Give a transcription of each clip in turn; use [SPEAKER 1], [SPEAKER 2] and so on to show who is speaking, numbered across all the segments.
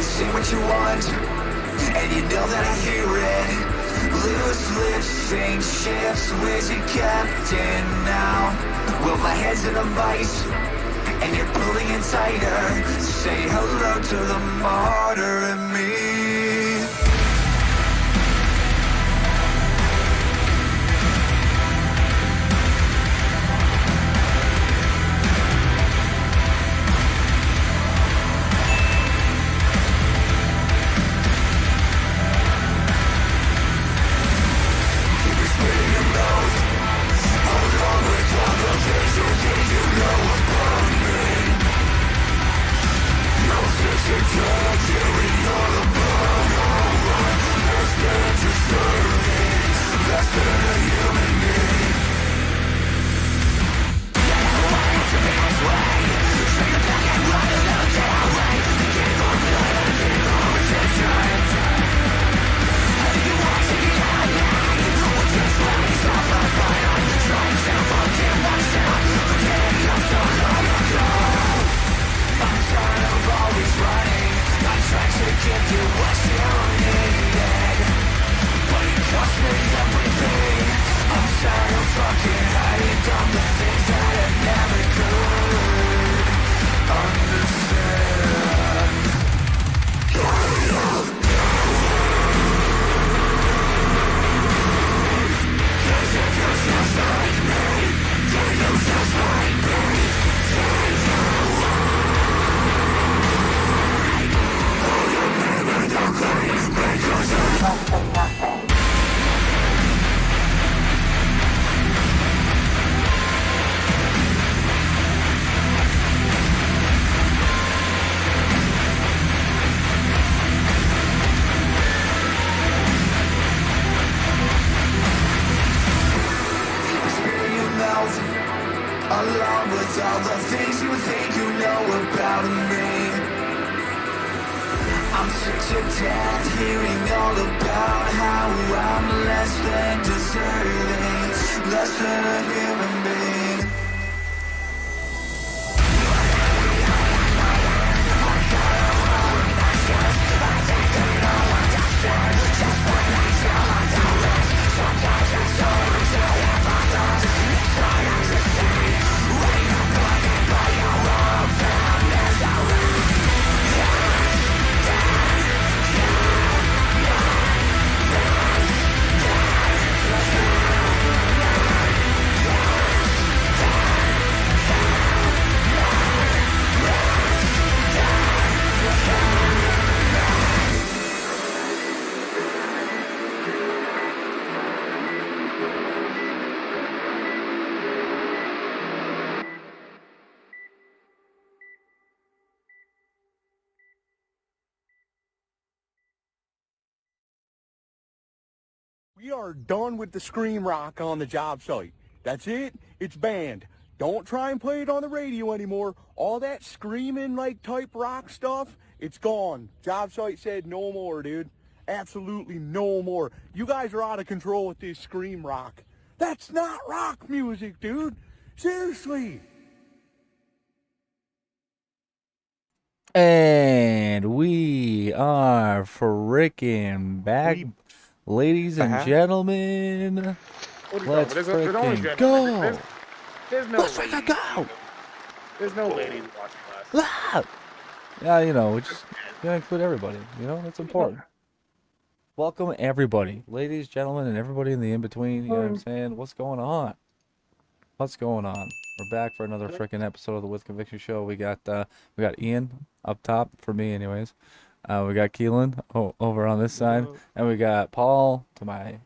[SPEAKER 1] Say what you want, and you know that I hear it. Loose lips, sink ships, where's your captain now? Well, my head's in a vice, and you're pulling in tighter. Say hello to the martyr in me. You know about me. No sense in time. sick to death hearing all about how I'm less than deserving, less than a human being.
[SPEAKER 2] We are done with the scream rock on the job site. That's it. It's banned. Don't try and play it on the radio anymore. All that screaming like type rock stuff, it's gone. Job site said no more, dude. Absolutely no more. You guys are out of control with this scream rock. That's not rock music, dude. Seriously.
[SPEAKER 3] And we are freaking back, ladies and gentlemen. Let's freaking go.
[SPEAKER 4] There's no
[SPEAKER 3] Let's freaking go.
[SPEAKER 4] There's no ladies watching us.
[SPEAKER 3] Ah! Yeah, you know, we just gotta include everybody. You know, that's important. Welcome everybody, ladies, gentlemen, and everybody in the in-between. You know what I'm saying? What's going on? What's going on? We're back for another freaking episode of the With Conviction Show. We got Ian up top for me, anyways. We got Keelan over on this side, and we got Paul to my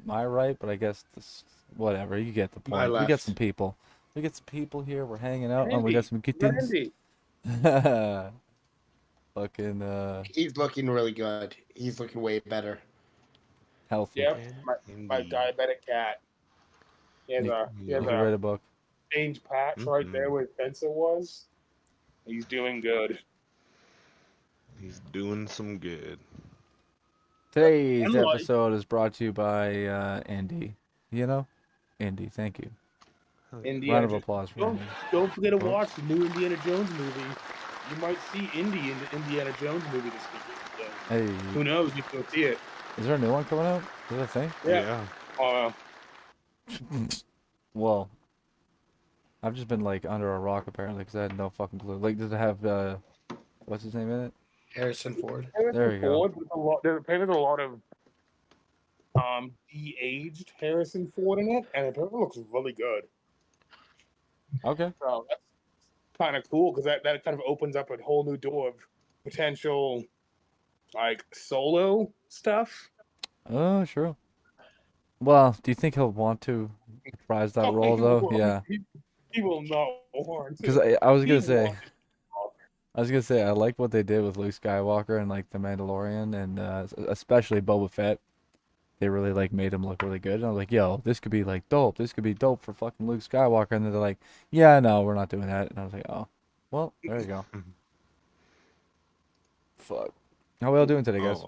[SPEAKER 3] right. But I guess this, whatever, you get the point. We got some people. We get some people here. We're hanging out, and we got some kittens. Fucking.
[SPEAKER 5] He's looking really good. He's looking way better.
[SPEAKER 3] Healthy.
[SPEAKER 4] Yep, my diabetic cat. He has
[SPEAKER 3] read a book.
[SPEAKER 4] Change patch right there where his pencil was. He's doing good.
[SPEAKER 6] He's doing some good.
[SPEAKER 3] Today's episode is brought to you by Andy. You know? Andy, thank you. Round of applause for Andy.
[SPEAKER 4] Don't forget to watch the new Indiana Jones movie. You might see Indy in the Indiana Jones movie this weekend. So
[SPEAKER 3] Hey.
[SPEAKER 4] who knows? You can go see it.
[SPEAKER 3] Is there a new one coming out? Is that a thing?
[SPEAKER 4] Yeah.
[SPEAKER 3] Well, I've just been like under a rock apparently because I had no fucking clue. Like, does it have what's his name in it?
[SPEAKER 5] Harrison Ford.
[SPEAKER 3] There you go.
[SPEAKER 4] There's a lot of de-aged Harrison Ford in it, and it looks really good.
[SPEAKER 3] Okay.
[SPEAKER 4] So that's kind of cool because that kind of opens up a whole new door of potential like solo stuff.
[SPEAKER 3] Oh, sure. Well, do you think he'll want to reprise that role though? Yeah.
[SPEAKER 4] He will not want to.
[SPEAKER 3] Because I was gonna say I like what they did with Luke Skywalker and like the Mandalorian and especially Boba Fett. They really like made him look really good. And I was like, yo, this could be like dope. This could be dope for fucking Luke Skywalker. And then they're like, yeah, no, we're not doing that. And I was like, oh, well, there you go. Fuck. How we all doing today, guys?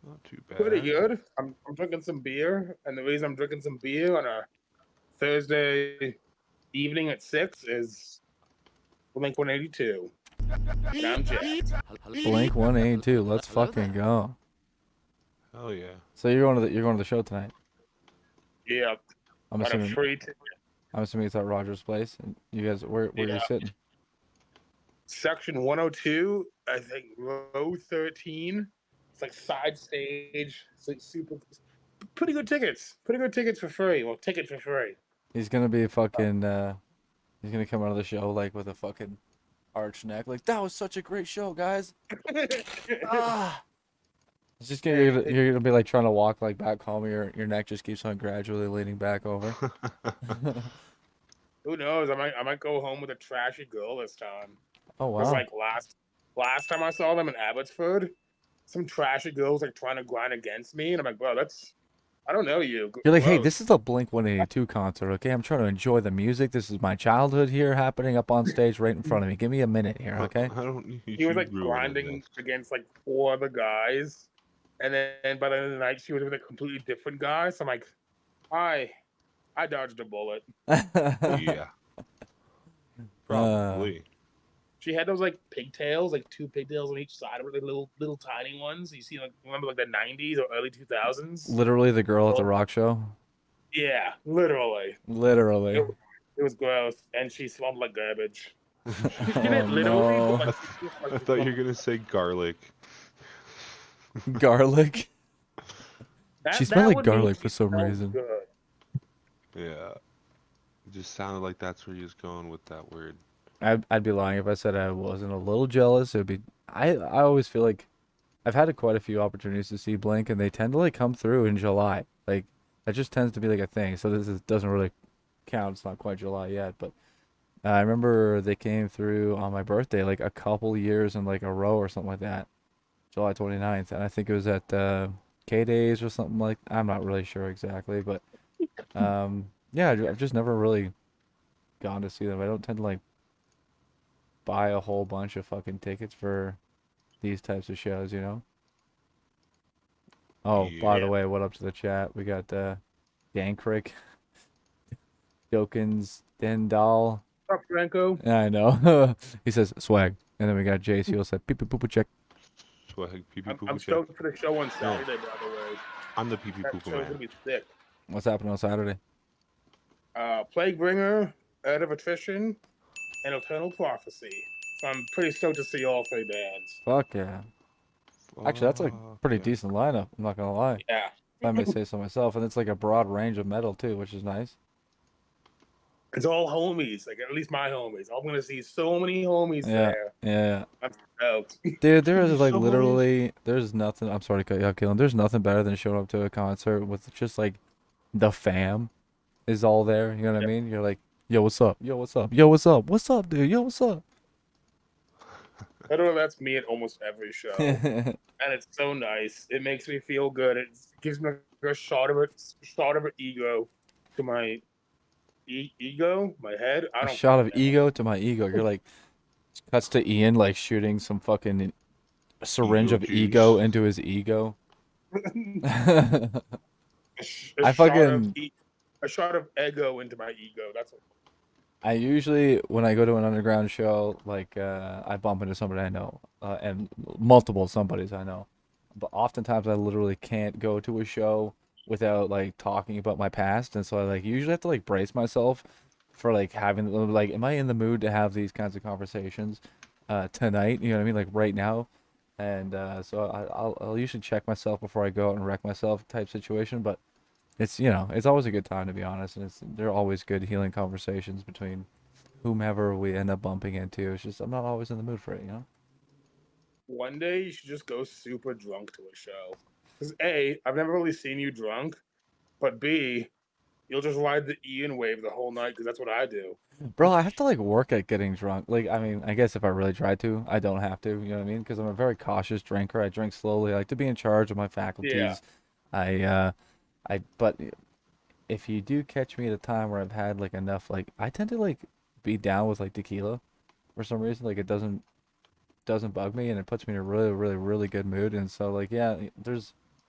[SPEAKER 6] Not too bad.
[SPEAKER 4] Pretty good. I'm drinking some beer, and the reason I'm drinking some beer on a Thursday evening at 6 is Blink 182. And I'm jacked.
[SPEAKER 3] Blink 182. Let's fucking go.
[SPEAKER 6] Hell yeah.
[SPEAKER 3] So you're going to the show tonight?
[SPEAKER 4] Yeah.
[SPEAKER 3] I'm assuming it's at Rogers Place. And you guys, where are you sitting?
[SPEAKER 4] Section 102, I think row 13. It's like side stage. It's like super, pretty good tickets. Pretty good tickets for free. Well, ticket for free.
[SPEAKER 3] He's gonna be fucking. He's gonna come out of the show like with a fucking arched neck. Like, that was such a great show, guys. It's just you're gonna be like trying to walk like back home. Your neck just keeps on gradually leaning back over.
[SPEAKER 4] Who knows? I might go home with a trashy girl this time.
[SPEAKER 3] Oh wow!
[SPEAKER 4] It's like last time I saw them in Abbotsford, some trashy girls like trying to grind against me, and I'm like, bro, that's I don't know you.
[SPEAKER 3] You're like, hey,
[SPEAKER 4] Gross.
[SPEAKER 3] this is a Blink 182 concert, okay? I'm trying to enjoy the music. This is my childhood here happening up on stage right in front of me. Give me a minute here, okay?
[SPEAKER 6] I don't need
[SPEAKER 4] He was
[SPEAKER 6] you
[SPEAKER 4] like
[SPEAKER 6] ruining
[SPEAKER 4] grinding
[SPEAKER 6] this.
[SPEAKER 4] against like 4 other guys, and then by the end of the night, she was with a completely different guy. So I'm like, I dodged a bullet.
[SPEAKER 6] Yeah, probably.
[SPEAKER 4] She had those like pigtails, like 2 pigtails on each side of her, like little tiny ones. You see, like remember like the '90s or early 2000s?
[SPEAKER 3] Literally the girl at the rock show.
[SPEAKER 4] Yeah, literally.
[SPEAKER 3] Literally.
[SPEAKER 4] It was gross, and she smelled like garbage. She
[SPEAKER 3] Oh
[SPEAKER 4] didn't literally, but
[SPEAKER 3] no.
[SPEAKER 4] like she just, like
[SPEAKER 6] I thought you were gonna say garlic.
[SPEAKER 3] Garlic. She smelled
[SPEAKER 4] that
[SPEAKER 3] like
[SPEAKER 4] would mean
[SPEAKER 3] garlic
[SPEAKER 4] she
[SPEAKER 3] for some
[SPEAKER 4] smelled
[SPEAKER 3] reason.
[SPEAKER 4] good.
[SPEAKER 6] Yeah, it just sounded like that's where he was going with that word.
[SPEAKER 3] I'd be lying if I said I wasn't a little jealous. It would be I always feel like I've had quite a few opportunities to see Blink, and they tend to like come through in July. Like that just tends to be like a thing. So doesn't really count. It's not quite July yet, but I remember they came through on my birthday like a couple years in like a row or something like that. July 29th, and I think it was at K Days or something like. I'm not really sure exactly, but yeah, I've just never really gone to see them. I don't tend to like buy a whole bunch of fucking tickets for these types of shows, you know? Oh, by the
[SPEAKER 6] Yeah.
[SPEAKER 3] way, what up to the chat? We got Dankrick, Jokins, Dendal.
[SPEAKER 4] What's up, Franco?
[SPEAKER 3] Yeah, I know. He says swag. And then we got Jace. He'll say pee pee poo poo check.
[SPEAKER 6] Swag, pee pee poo
[SPEAKER 4] I'm
[SPEAKER 6] poo check.
[SPEAKER 4] stoked for the show on Saturday, by the way.
[SPEAKER 6] I'm the pee pee
[SPEAKER 4] That
[SPEAKER 6] poo poo
[SPEAKER 4] show's gonna
[SPEAKER 6] man.
[SPEAKER 4] be sick.
[SPEAKER 3] What's happening on Saturday?
[SPEAKER 4] Plague Bringer, Out of Attrition, and Eternal Prophecy. So I'm pretty stoked to see all 3 bands.
[SPEAKER 3] Fuck yeah. Actually, that's a
[SPEAKER 6] Fuck
[SPEAKER 3] pretty
[SPEAKER 6] yeah.
[SPEAKER 3] decent lineup. I'm not gonna lie.
[SPEAKER 4] Yeah.
[SPEAKER 3] If I may say so myself, and it's like a broad range of metal too, which is nice.
[SPEAKER 4] It's all homies, like at least my homies. I'm gonna see so many homies
[SPEAKER 3] Yeah,
[SPEAKER 4] there.
[SPEAKER 3] yeah.
[SPEAKER 4] I'm stoked.
[SPEAKER 3] Dude, there is like
[SPEAKER 6] So many-
[SPEAKER 3] literally, there's nothing. I'm sorry to cut you off, Keelan. There's nothing better than showing up to a concert with just like the fam is all there. You know what I mean? You're like, yo, what's up? Yo, what's up? Yo, what's up? What's up, dude? Yo, what's up?
[SPEAKER 4] Literally, that's me at almost every show, and it's so nice. It makes me feel good. It gives me a shot of an ego to my ego, my head. I
[SPEAKER 3] A
[SPEAKER 4] don't
[SPEAKER 3] shot of
[SPEAKER 4] fucking know.
[SPEAKER 3] ego to my ego. You're like, cuts to Ian like shooting some fucking syringe
[SPEAKER 6] Ego
[SPEAKER 3] of
[SPEAKER 6] juice.
[SPEAKER 3] ego into his ego.
[SPEAKER 4] A
[SPEAKER 3] I
[SPEAKER 4] shot
[SPEAKER 3] fucking-
[SPEAKER 4] a shot of ego into my ego. That's what.
[SPEAKER 3] I usually, when I go to an underground show, like I bump into somebody I know, and multiple somebodies I know. But oftentimes I literally can't go to a show without like talking about my past, and so I like usually have to like brace myself for like having like, am I in the mood to have these kinds of conversations tonight? You know what I mean? Like right now, and so I'll usually check myself before I go out and wreck myself type situation, but. It's it's always a good time to be honest, and they're always good healing conversations between whomever we end up bumping into. It's just I'm not always in the mood for it, you know.
[SPEAKER 4] One day you should just go super drunk to a show. Because A, I've never really seen you drunk, but B, you'll just ride the Ian wave the whole night because that's what I do.
[SPEAKER 3] Bro, I have to like work at getting drunk. Like, I mean, I guess if I really tried to, I don't have to. You know what I mean? Because I'm a very cautious drinker. I drink slowly. I like to be in charge of my faculties.
[SPEAKER 4] Yeah.
[SPEAKER 3] But if you do catch me at a time where I've had like enough, like I tend to like be down with like tequila for some reason. Like it doesn't bug me, and it puts me in a really, really, really good mood. And so like yeah,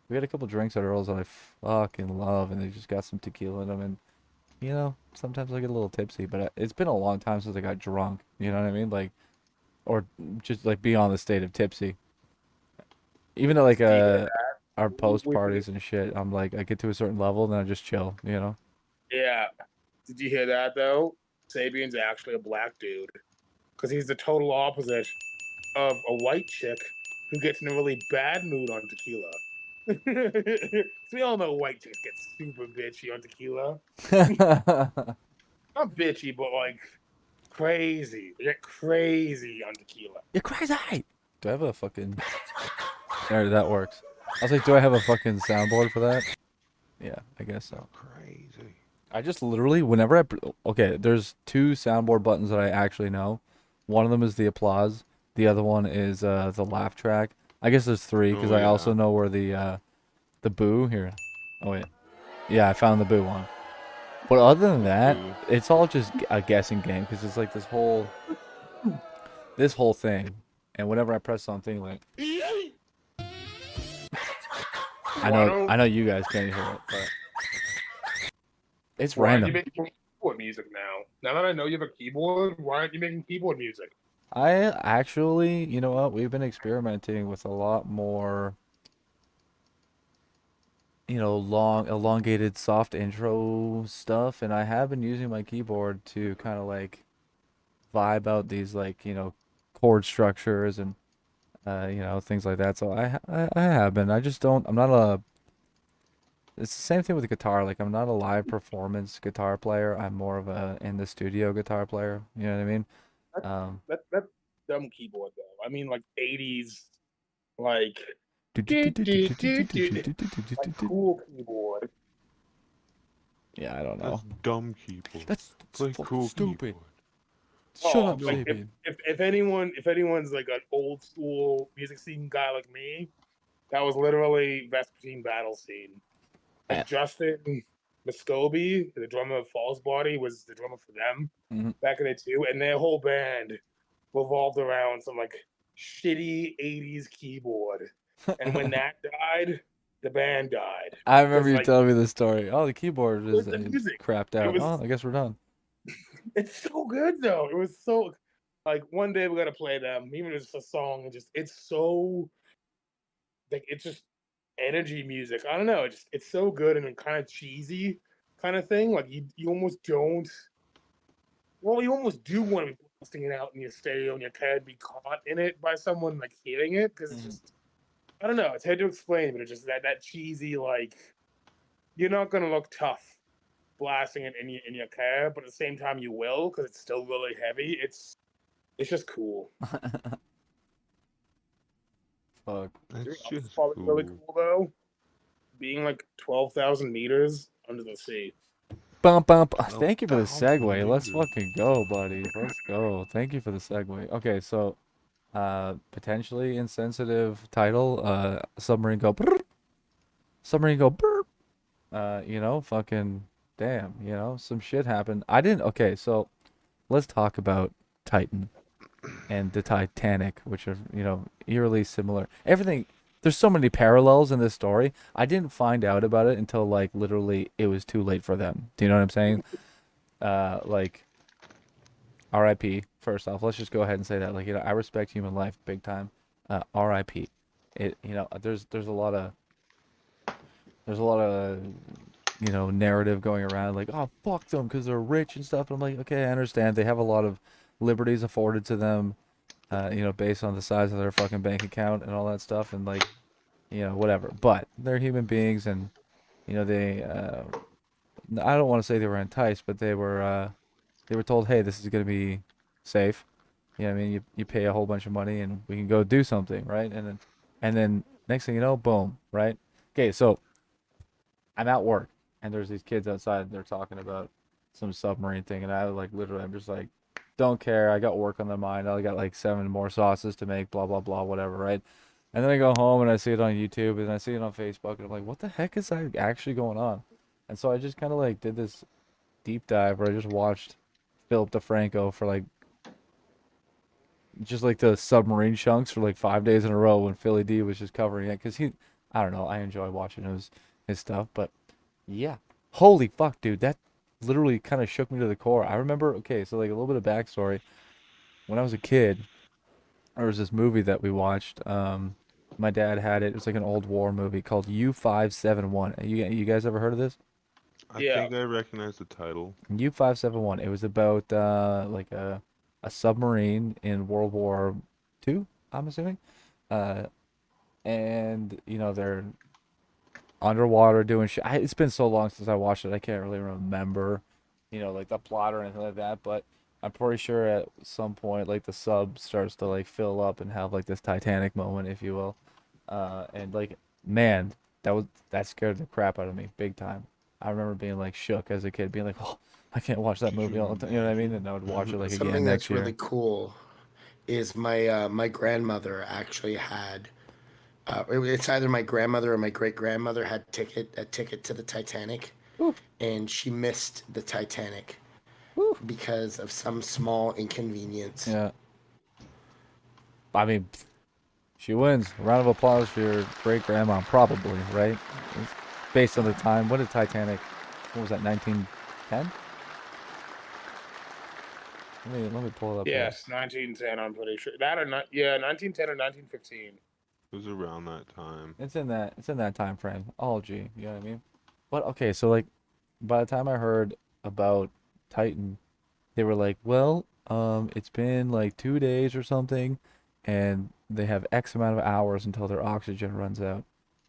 [SPEAKER 3] we had a couple drinks at Earl's that I fucking love, and they just got some tequila in them, and sometimes I get a little tipsy, but it's been a long time since I got drunk. You know what I mean? Like, or just like beyond the state of tipsy. Even at like our post parties and shit, I'm like I get to a certain level, then I just chill. You know?
[SPEAKER 4] Yeah. Did you hear that though? Sabian's actually a black dude. Because he's the total opposite of a white chick who gets in a really bad mood on tequila. So we all know white chicks get super bitchy on tequila. Not bitchy, but like crazy. They get crazy on tequila.
[SPEAKER 3] You're crazy. Do I have a fucking? There, that works. I was like, do I have a fucking soundboard for that? Yeah, I guess so.
[SPEAKER 6] Crazy.
[SPEAKER 3] I just literally, whenever okay, there's 2 soundboard buttons that I actually know. One of them is the applause. The other one is the laugh track. I guess there's 3 because
[SPEAKER 6] Oh,
[SPEAKER 3] I
[SPEAKER 6] yeah.
[SPEAKER 3] also know where the boo here. Oh wait, Yeah, I found the boo one. But other than that,
[SPEAKER 6] Boo.
[SPEAKER 3] it's all just a guessing game because it's like this whole thing, and whenever I press something, like
[SPEAKER 4] Why don't
[SPEAKER 3] I know you guys can't hear it, but it's
[SPEAKER 4] why aren't you
[SPEAKER 3] random.
[SPEAKER 4] making keyboard music now? Now that I know you have a keyboard, why aren't you making keyboard music?
[SPEAKER 3] I actually, you know what? We've been experimenting with a lot more, long, elongated, soft intro stuff, and I have been using my keyboard to kind of like vibe out these like, chord structures and things like that. So I have been. I just don't. I'm not a. It's the same thing with the guitar. Like I'm not a live performance guitar player. I'm more of a in the studio guitar player. You know what I mean?
[SPEAKER 4] That,
[SPEAKER 3] Um,
[SPEAKER 4] that's dumb keyboard though. I mean, like '80s, like like cool keyboard.
[SPEAKER 3] yeah, I don't
[SPEAKER 6] That's
[SPEAKER 3] know.
[SPEAKER 6] dumb keyboard.
[SPEAKER 3] That's
[SPEAKER 6] Play
[SPEAKER 3] fucking
[SPEAKER 6] cool
[SPEAKER 3] stupid.
[SPEAKER 6] keyboard.
[SPEAKER 3] Shut
[SPEAKER 4] Oh,
[SPEAKER 3] up,
[SPEAKER 4] like
[SPEAKER 3] Sabian.
[SPEAKER 4] if anyone's like an old school music scene guy like me, that was literally Vespertine Battle Scene.
[SPEAKER 3] Eh,
[SPEAKER 4] Like Justin Muscovy, the drummer of Falls Body, was the drummer for them
[SPEAKER 3] mhm.
[SPEAKER 4] back in the too, and their whole band revolved around some like shitty '80s keyboard. And when that died, the band died
[SPEAKER 3] I remember
[SPEAKER 4] because
[SPEAKER 3] you
[SPEAKER 4] like
[SPEAKER 3] telling me this story. Oh, the keyboard is
[SPEAKER 4] the music,
[SPEAKER 3] crapped
[SPEAKER 4] it
[SPEAKER 3] out.
[SPEAKER 4] was
[SPEAKER 3] Oh, I guess we're done.
[SPEAKER 4] it's so good though. It was so like one day we're gonna play them, even if it's a song, and just it's so like it's just energy music. I don't know, it's so good and kind of cheesy kind of thing. Like you almost don't. Well, you almost do want to be blasting it out in your stereo in your car and be caught in it by someone like hearing it because it's
[SPEAKER 3] Mhm.
[SPEAKER 4] just I don't know. It's hard to explain, but it's just that cheesy like you're not gonna look tough blasting it in your car, but at the same time you will because it's still really heavy. It's just cool.
[SPEAKER 3] Fuck.
[SPEAKER 4] Dude,
[SPEAKER 6] That's
[SPEAKER 4] it's
[SPEAKER 6] just
[SPEAKER 4] probably really
[SPEAKER 6] cool.
[SPEAKER 4] cool though. Being like 12,000 meters under the sea.
[SPEAKER 3] Bump, bump.
[SPEAKER 6] No
[SPEAKER 3] Thank you for the
[SPEAKER 6] thousand
[SPEAKER 3] segue. Let's
[SPEAKER 6] meters.
[SPEAKER 3] fucking go, buddy. Let's go. Thank you for the segue. Okay, so potentially insensitive title, submarine go brrr, submarine go brrr. Fucking damn, some shit happened. I didn't Okay, so let's talk about Titan and the Titanic, which are, eerily similar. Everything There's so many parallels in this story. I didn't find out about it until like literally it was too late for them. Do you know what I'm saying? Like R.I.P. First off, let's just go ahead and say that. Like, I respect human life big time. R.I.P. There's a lot of narrative going around like, oh, fuck them because they're rich and stuff. And I'm like, okay, I understand. They have a lot of liberties afforded to them, based on the size of their fucking bank account and all that stuff, and like, whatever. But they're human beings, and they. I don't want to say they were enticed, but they were told, hey, this is gonna be safe. I mean, you pay a whole bunch of money and we can go do something, right? And then next thing you know, boom, right? Okay, so I'm at work and there's these kids outside and they're talking about some submarine thing, and I like literally I'm just like, don't care. I got work on the mind. I got like 7 more sauces to make, blah blah blah, whatever, right? And then I go home and I see it on YouTube and I see it on Facebook and I'm like, what the heck is that actually going on? And so I just kind of like did this deep dive where I just watched Philip DeFranco for like just like the submarine chunks for like 5 days in a row when Philly D was just covering it because I don't know, I enjoy watching his stuff, but yeah, holy fuck, dude, that literally kind of shook me to the core. I remember, okay, so like a little bit of backstory. When I was a kid, there was this movie that we watched. My dad had it. It was like an old war movie called U-571. You guys ever heard of this?
[SPEAKER 6] I
[SPEAKER 4] Yeah.
[SPEAKER 6] think I recognize the title.
[SPEAKER 3] U-571. It was about like a submarine in World War II, I'm assuming. Uh, and they're underwater doing shit. It's been so long since I watched it. I can't really remember, like the plot or anything like that. But I'm pretty sure at some point, like the sub starts to like fill up and have like this Titanic moment, if you will. And like, man, that scared the crap out of me big time. I remember being like shook as a kid, being like, "Oh, I can't watch that movie all the time." You know what I mean? And I would watch it like again
[SPEAKER 5] Something
[SPEAKER 3] next
[SPEAKER 5] that's
[SPEAKER 3] year.
[SPEAKER 5] really cool is my grandmother actually had. It's either my grandmother or my great grandmother had a ticket to the Titanic, and she missed the Titanic because of some small inconvenience.
[SPEAKER 3] Yeah. I mean, she wins. A round of applause for your great grandma, probably, right? It's based on the time. When did Titanic? What was that? 1910? Let me pull it up here.
[SPEAKER 4] Yes, 1910. I'm pretty sure that or not. Yeah, 1910 or 1915.
[SPEAKER 6] It was around that time.
[SPEAKER 3] It's in that time frame. Oh, gee, you know what I mean? But okay, so like, by the time I heard about Titan, they were like, well, it's been like 2 days or something, and they have X amount of hours until their oxygen runs out.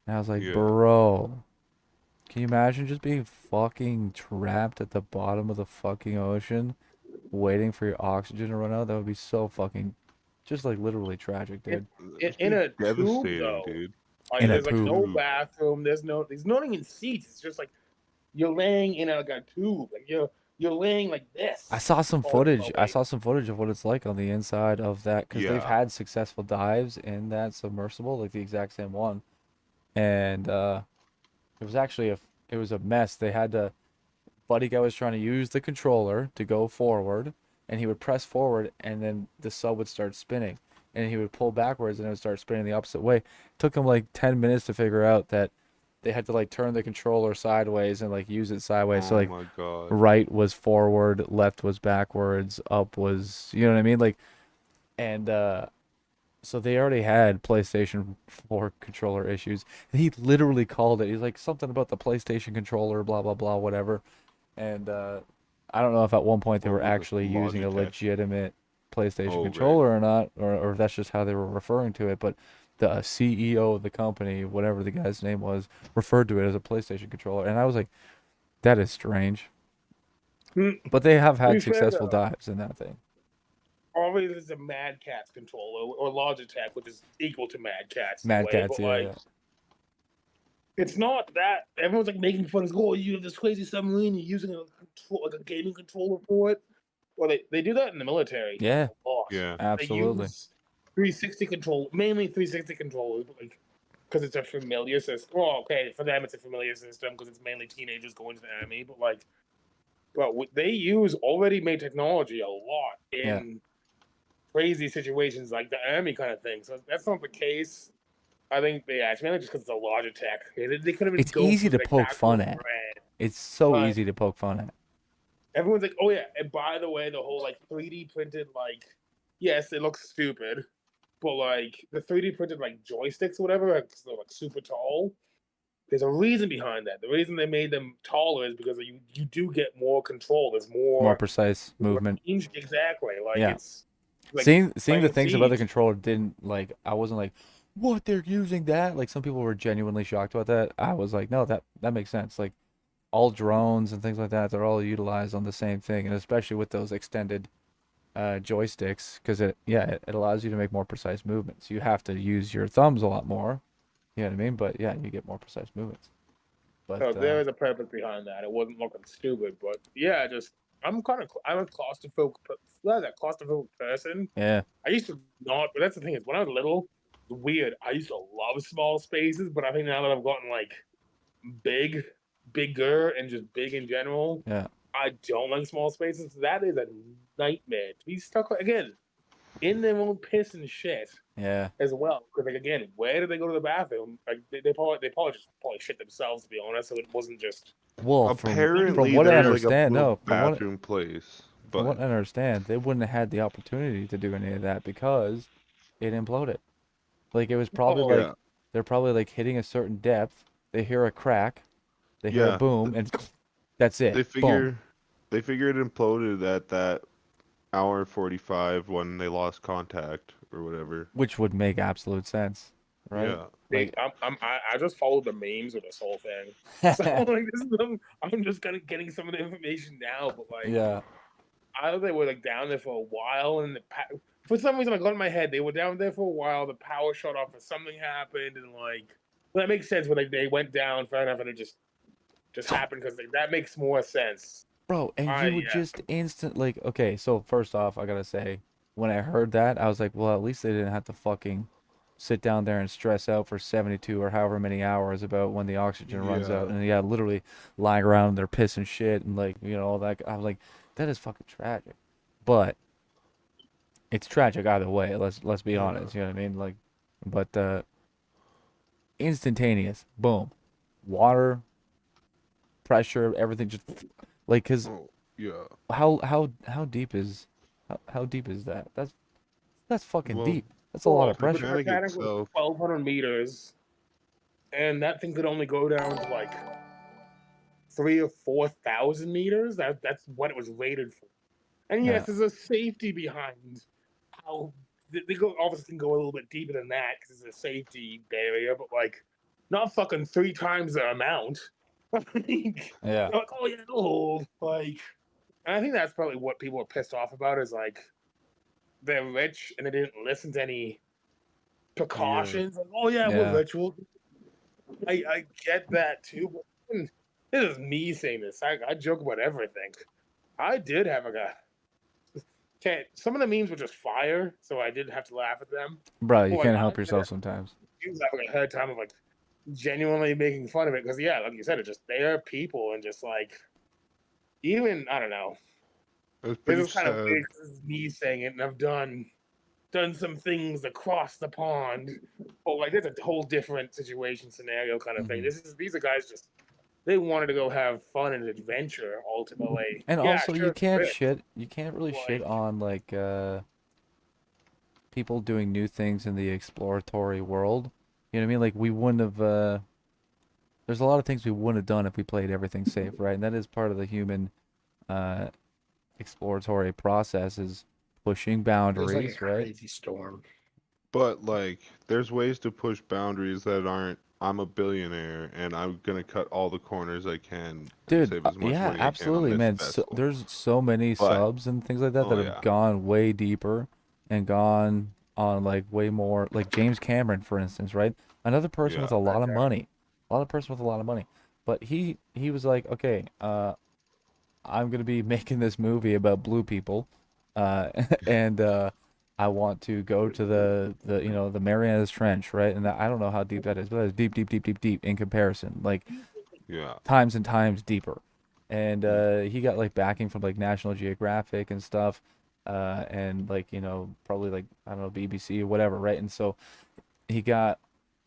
[SPEAKER 3] And I was like,
[SPEAKER 6] Yeah.
[SPEAKER 3] bro, can you imagine just being fucking trapped at the bottom of the fucking ocean, waiting for your oxygen to run out? That would be so fucking, just like literally tragic, dude.
[SPEAKER 6] It's
[SPEAKER 4] In a tube
[SPEAKER 6] devastating,
[SPEAKER 4] though.
[SPEAKER 6] dude.
[SPEAKER 4] Like
[SPEAKER 3] In a
[SPEAKER 4] there's like no
[SPEAKER 6] tube.
[SPEAKER 4] bathroom. There's not even seats. It's just like you're laying in like a tube. Like you're laying like this.
[SPEAKER 3] I saw some
[SPEAKER 4] all the
[SPEAKER 3] footage. I
[SPEAKER 4] way.
[SPEAKER 3] saw some footage of what it's like on the inside of that because they've
[SPEAKER 6] Yeah.
[SPEAKER 3] had successful dives in that submersible, like the exact same one, and it was actually it was a mess. They had to buddy guy was trying to use the controller to go forward, and he would press forward, and then the sub would start spinning, and he would pull backwards, and it would start spinning the opposite way. It took him like 10 minutes to figure out that they had to like turn the controller sideways and like use it sideways. So
[SPEAKER 6] Oh
[SPEAKER 3] like
[SPEAKER 6] my god.
[SPEAKER 3] right was forward, left was backwards, up was, you know what I mean? Like, and so they already had PlayStation 4 controller issues. And he literally called it. He's like something about the PlayStation controller, blah blah blah, whatever. And I don't know if at one point they
[SPEAKER 6] What
[SPEAKER 3] were
[SPEAKER 6] was it,
[SPEAKER 3] actually using a
[SPEAKER 6] Logitech?
[SPEAKER 3] legitimate PlayStation
[SPEAKER 6] Oh, right.
[SPEAKER 3] controller or not, or if that's just how they were referring to it. But the CEO of the company, whatever the guy's name was, referred to it as a PlayStation controller, and I was like, that is strange.
[SPEAKER 4] Hmm.
[SPEAKER 3] But they have
[SPEAKER 4] To be
[SPEAKER 3] had
[SPEAKER 4] fair,
[SPEAKER 3] successful
[SPEAKER 4] though,
[SPEAKER 3] dives in that thing.
[SPEAKER 4] always is a Mad Catz controller or Logitech, which is equal to Mad Catz in a
[SPEAKER 3] Mad
[SPEAKER 4] way.
[SPEAKER 3] Catz,
[SPEAKER 4] But
[SPEAKER 3] yeah,
[SPEAKER 4] like,
[SPEAKER 3] yeah.
[SPEAKER 4] it's not that everyone's like making fun of. Oh, you have this crazy submarine. You're using like a gaming controller for it. Well, they do that in the military.
[SPEAKER 3] Yeah,
[SPEAKER 4] A lot.
[SPEAKER 6] Yeah.
[SPEAKER 4] They
[SPEAKER 3] absolutely.
[SPEAKER 4] use 360 control, mainly 360 controllers, like because it's a familiar system. Well, okay, for them it's a familiar system because it's mainly teenagers going to the army. But they use already made technology a lot
[SPEAKER 3] Yeah.
[SPEAKER 4] in crazy situations like the army kind of thing. So that's not the case. I think it's mainly just because it's a Logitech. They couldn't even
[SPEAKER 3] It's
[SPEAKER 4] go
[SPEAKER 3] easy
[SPEAKER 4] for
[SPEAKER 3] to
[SPEAKER 4] the
[SPEAKER 3] poke
[SPEAKER 4] actual
[SPEAKER 3] fun at.
[SPEAKER 4] brand.
[SPEAKER 3] It's so
[SPEAKER 4] But
[SPEAKER 3] easy to poke fun at.
[SPEAKER 4] everyone's like, oh yeah, and by the way, the whole like 3D printed like, yes, it looks stupid, but like the 3D printed like joysticks or whatever, like, they're like super tall. There's a reason behind that. The reason they made them taller is because you do get more control. There's
[SPEAKER 3] More
[SPEAKER 4] more
[SPEAKER 3] precise movement.
[SPEAKER 4] range. Exactly. Like
[SPEAKER 3] Yeah.
[SPEAKER 4] it's like
[SPEAKER 3] Seeing the
[SPEAKER 4] playing
[SPEAKER 3] things about the
[SPEAKER 4] Siege.
[SPEAKER 3] controller didn't like I wasn't like, what, they're using that? Like some people were genuinely shocked about that. I was like, no, that makes sense. Like all drones and things like that, they're all utilized on the same thing, and especially with those extended joysticks, because it allows you to make more precise movements. You have to use your thumbs a lot more. You know what I mean? But yeah, you get more precise movements. But
[SPEAKER 4] So there is a purpose behind that. It wasn't looking stupid, but yeah, I'm a claustrophobic person.
[SPEAKER 3] yeah,
[SPEAKER 4] I used to not, but that's the thing is when I was little, it's weird. I used to love small spaces, but I think now that I've gotten like bigger, and just big in general,
[SPEAKER 3] yeah.
[SPEAKER 4] I don't like small spaces. That is a nightmare to be stuck again in their own piss and shit
[SPEAKER 3] Yeah.
[SPEAKER 4] as well. Because like again, where did they go to the bathroom? Like they probably shit themselves, to be honest. So it wasn't just
[SPEAKER 3] Well, from
[SPEAKER 6] Apparently,
[SPEAKER 3] what I
[SPEAKER 6] there's like a
[SPEAKER 3] understand,
[SPEAKER 6] little
[SPEAKER 3] no, from
[SPEAKER 6] bathroom place,
[SPEAKER 3] what
[SPEAKER 6] but
[SPEAKER 3] I understand, they wouldn't have had the opportunity to do any of that because it imploded. Like it was probably
[SPEAKER 4] oh
[SPEAKER 3] like
[SPEAKER 6] yeah,
[SPEAKER 3] they're probably like hitting a certain depth. They hear a crack, they hear a
[SPEAKER 6] yeah.
[SPEAKER 3] boom, and that's it.
[SPEAKER 6] They
[SPEAKER 3] Boom.
[SPEAKER 6] figure it imploded at that hour and 45 when they lost contact or whatever.
[SPEAKER 3] Which would make absolute sense, right?
[SPEAKER 6] Yeah.
[SPEAKER 3] Like,
[SPEAKER 4] I just followed the memes with this whole thing. So like I'm just kind of getting some of the information now, but like
[SPEAKER 3] yeah,
[SPEAKER 4] either they were like down there for a while and for some reason I got in my head they were down there for a while, the power shut off or something happened, and like well, that makes sense when they went down, fair enough, and it just happened because that makes more sense.
[SPEAKER 3] bro, and you would just instant like, okay, so first off, I gotta say, when I heard that, I was like, well, at least they didn't have to fucking sit down there and stress out for 72 or however many hours about when the oxygen runs out,
[SPEAKER 6] Yeah.
[SPEAKER 3] and yeah, literally lying around, they're pissing shit and like all that. I'm like, that is fucking tragic, but it's tragic either way. Let's be
[SPEAKER 6] Yeah.
[SPEAKER 3] honest. You know what I mean? Like, but instantaneous, boom, water, pressure, everything just like because
[SPEAKER 6] Oh, yeah.
[SPEAKER 3] how deep is how deep is that? That's fucking
[SPEAKER 6] Well,
[SPEAKER 3] deep. That's a lot
[SPEAKER 4] Well,
[SPEAKER 3] of
[SPEAKER 4] the
[SPEAKER 3] pressure.
[SPEAKER 6] Titanic
[SPEAKER 4] Titanic was
[SPEAKER 6] itself.
[SPEAKER 4] 1,200 meters, and that thing could only go down to like 3 or 4,000 meters. That's what it was rated for. And
[SPEAKER 3] Yeah,
[SPEAKER 4] yes, there's a safety behind how they go. Obviously, can go a little bit deeper than that because it's a safety barrier, but like not fucking 3 times the amount. Like,
[SPEAKER 3] yeah,
[SPEAKER 4] like, oh yeah, it'll hold. Like, and I think that's probably what people are pissed off about is like they're rich and they didn't listen to any
[SPEAKER 6] Yeah.
[SPEAKER 4] precautions. Like, oh yeah, we're
[SPEAKER 3] yeah,
[SPEAKER 4] rich. I get that too, but this is me saying this. I joke about everything. I did have a guy. Okay, some of the memes were just fire, so I did have to laugh at them.
[SPEAKER 3] bro.
[SPEAKER 4] But
[SPEAKER 3] You
[SPEAKER 4] like
[SPEAKER 3] can't
[SPEAKER 4] I
[SPEAKER 3] help
[SPEAKER 4] did
[SPEAKER 3] yourself sometimes.
[SPEAKER 4] have like a hard time of like genuinely making fun of it because yeah, like you said, it just they are people and just like even I don't know.
[SPEAKER 6] It was
[SPEAKER 4] This
[SPEAKER 6] pretty
[SPEAKER 4] is kind of
[SPEAKER 6] sad.
[SPEAKER 4] weird. 'Cause this is me saying it, and I've done some things across the pond. But like it's a whole different situation scenario kind of thing.
[SPEAKER 3] Hmm.
[SPEAKER 4] These are guys just they wanted to go have fun and adventure ultimately.
[SPEAKER 3] And
[SPEAKER 4] Yeah,
[SPEAKER 3] also,
[SPEAKER 4] sure, rich.
[SPEAKER 3] you can't really shit
[SPEAKER 4] Like
[SPEAKER 3] on like people doing new things in the exploratory world. You know what I mean? Like we wouldn't have. There's a lot of things we wouldn't have done if we played everything safe, right? And that is part of the human uh, exploratory process is pushing
[SPEAKER 5] It was like a
[SPEAKER 3] boundaries, right?
[SPEAKER 5] crazy storm.
[SPEAKER 6] But like, there's ways to push boundaries that aren't. I'm a billionaire and I'm gonna cut all the corners I can and
[SPEAKER 3] Dude,
[SPEAKER 6] save as much
[SPEAKER 3] yeah,
[SPEAKER 6] money I can on
[SPEAKER 3] absolutely,
[SPEAKER 6] this
[SPEAKER 3] man.
[SPEAKER 6] vessel.
[SPEAKER 3] There's so many
[SPEAKER 6] But
[SPEAKER 3] subs and things like that that
[SPEAKER 6] oh
[SPEAKER 3] have
[SPEAKER 6] yeah,
[SPEAKER 3] gone way deeper and gone on like way more, like James Cameron, for instance, right? Another person
[SPEAKER 6] yeah,
[SPEAKER 3] with a lot of money, a lot of person with a lot of money, but he was like, okay, I'm gonna be making this movie about blue people, uh, and I want to go to the the Marianas Trench, right? And I don't know how deep that is, but it's deep, deep, deep, deep, deep in comparison, like
[SPEAKER 6] yeah.
[SPEAKER 3] times and times deeper. And
[SPEAKER 6] Mm.
[SPEAKER 3] he got like backing from like National Geographic and stuff, and like probably like I don't know BBC or whatever, right? And so he got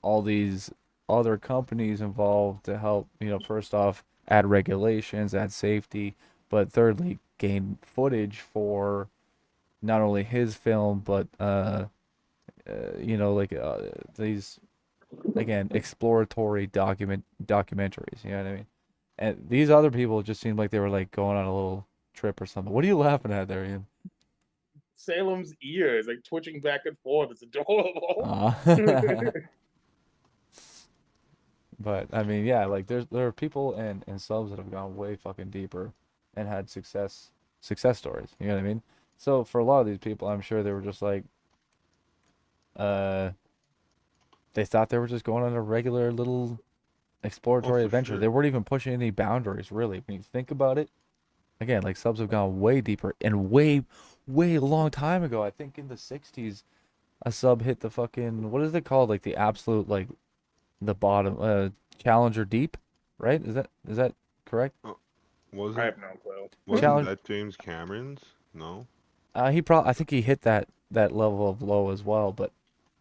[SPEAKER 3] all these other companies involved to help, first off, add regulations, add safety, but thirdly, gain footage for not only his film, but like these again exploratory documentaries. You know what I mean? And these other people just seemed like they were like going on a little trip or something. What are you laughing at there, Ian?
[SPEAKER 4] Salem's ears like twitching back and forth. It's adorable.
[SPEAKER 3] Uh, But I mean, yeah, like there are people and subs that have gone way fucking deeper and had success stories. You know what I mean? So for a lot of these people, I'm sure they were just like, uh, they thought they were just going on a regular little
[SPEAKER 6] Oh,
[SPEAKER 3] exploratory
[SPEAKER 6] for
[SPEAKER 3] adventure. They
[SPEAKER 6] sure.
[SPEAKER 3] weren't even pushing any boundaries, really. When you think about it, again, like subs have gone way deeper and way a long time ago. I think in the '60s, a sub hit the fucking what is it called? Like the absolute like the bottom Challenger Deep, right? Is that correct?
[SPEAKER 6] Oh,
[SPEAKER 4] I
[SPEAKER 6] wasn't
[SPEAKER 4] have no clue.
[SPEAKER 6] wasn't
[SPEAKER 3] Challenge
[SPEAKER 6] that James Cameron's? No.
[SPEAKER 3] I think he hit that level of low as well, but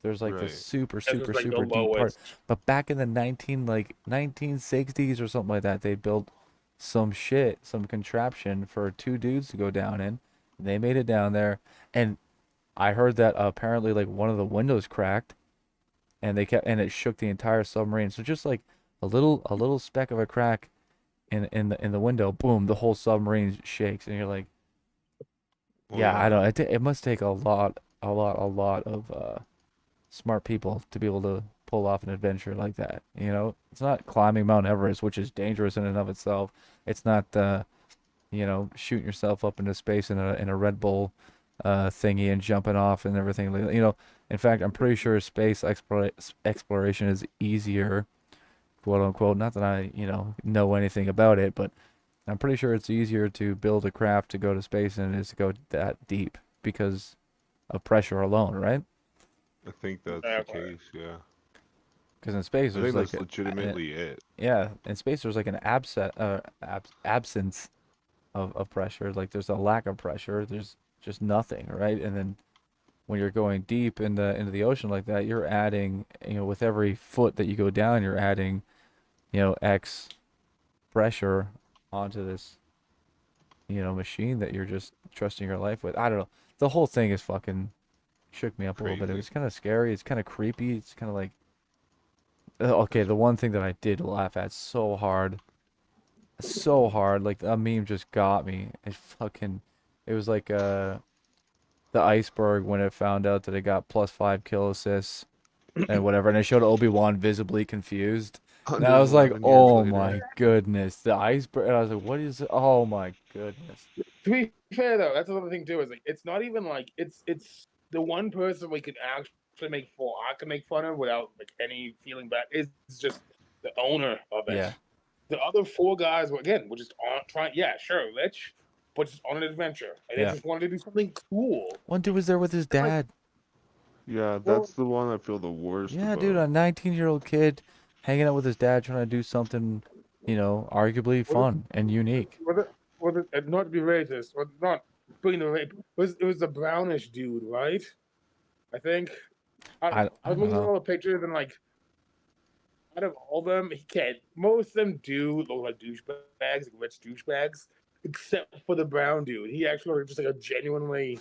[SPEAKER 3] there's like this
[SPEAKER 6] Right.
[SPEAKER 3] super
[SPEAKER 4] This is
[SPEAKER 3] super
[SPEAKER 4] like the
[SPEAKER 3] super deep part.
[SPEAKER 4] lowest.
[SPEAKER 3] But back in the 1960s or something like that, they built some contraption for two dudes to go down in. They made it down there, and I heard that apparently like one of the windows cracked and and it shook the entire submarine. So just like a little speck of a crack in the window, boom, the whole submarine shakes, and you're like,
[SPEAKER 6] Oh
[SPEAKER 3] yeah, I
[SPEAKER 6] yeah.
[SPEAKER 3] don't. It must take a lot of smart people to be able to pull off an adventure like that. It's not climbing Mount Everest, which is dangerous in and of itself. It's not shooting yourself up into space in a Red Bull thingy and jumping off and everything. In fact, I'm pretty sure space exploration is easier, quote unquote. Not that I know anything about it, but I'm pretty sure it's easier to build a craft to go to space than it is to go that deep because of pressure alone, right?
[SPEAKER 6] I think that's the
[SPEAKER 4] Exactly.
[SPEAKER 6] case. Yeah.
[SPEAKER 3] Because in space
[SPEAKER 6] I
[SPEAKER 3] there's
[SPEAKER 6] think
[SPEAKER 3] like
[SPEAKER 6] that's legitimately it.
[SPEAKER 3] yeah, in space there's like an absence of pressure. Like there's a lack of pressure. There's just nothing, right? And then when you're going deep into the ocean like that, you're adding, with every foot that you go down, you're adding, X pressure onto this, machine that you're just trusting your life with. I don't know. The whole thing is fucking shook me up a little bit. It
[SPEAKER 6] Crazy.
[SPEAKER 3] was kind of scary. It's kind of creepy. It's kind of like, okay, the one thing that I did laugh at so hard, like a meme just got me. It was like the iceberg when it found out that it got +5 kill assists and whatever, and it showed Obi-Wan visibly confused. And I was like,
[SPEAKER 6] 111 years
[SPEAKER 3] oh
[SPEAKER 6] later.
[SPEAKER 3] my goodness, the iceberg. And I was like, what is it? Oh my goodness.
[SPEAKER 4] To be fair though, that's another thing too. Is like it's not even like it's the one person we could actually make fun. I can make fun of without like any feeling bad. Is just the owner of it.
[SPEAKER 3] Yeah.
[SPEAKER 4] The other four guys were just on trying. Yeah, sure, rich, but just on an adventure, and
[SPEAKER 3] Yeah.
[SPEAKER 4] they just wanted to do something cool.
[SPEAKER 3] One dude was there with his dad.
[SPEAKER 6] Yeah,
[SPEAKER 4] Well-
[SPEAKER 6] that's the one I feel the worst
[SPEAKER 3] Yeah,
[SPEAKER 6] about.
[SPEAKER 3] dude, a 19-year-old kid hanging out with his dad trying to do something, arguably fun and unique.
[SPEAKER 4] Not to be racist, or not bringing the rape. It was the brownish dude, right? I think. I was
[SPEAKER 3] don't
[SPEAKER 4] looking at
[SPEAKER 3] know.
[SPEAKER 4] all the pictures and like, out of all of them, he can't. Most of them do look like douchebags, like rich douchebags, except for the brown dude. He actually looks just like a genuinely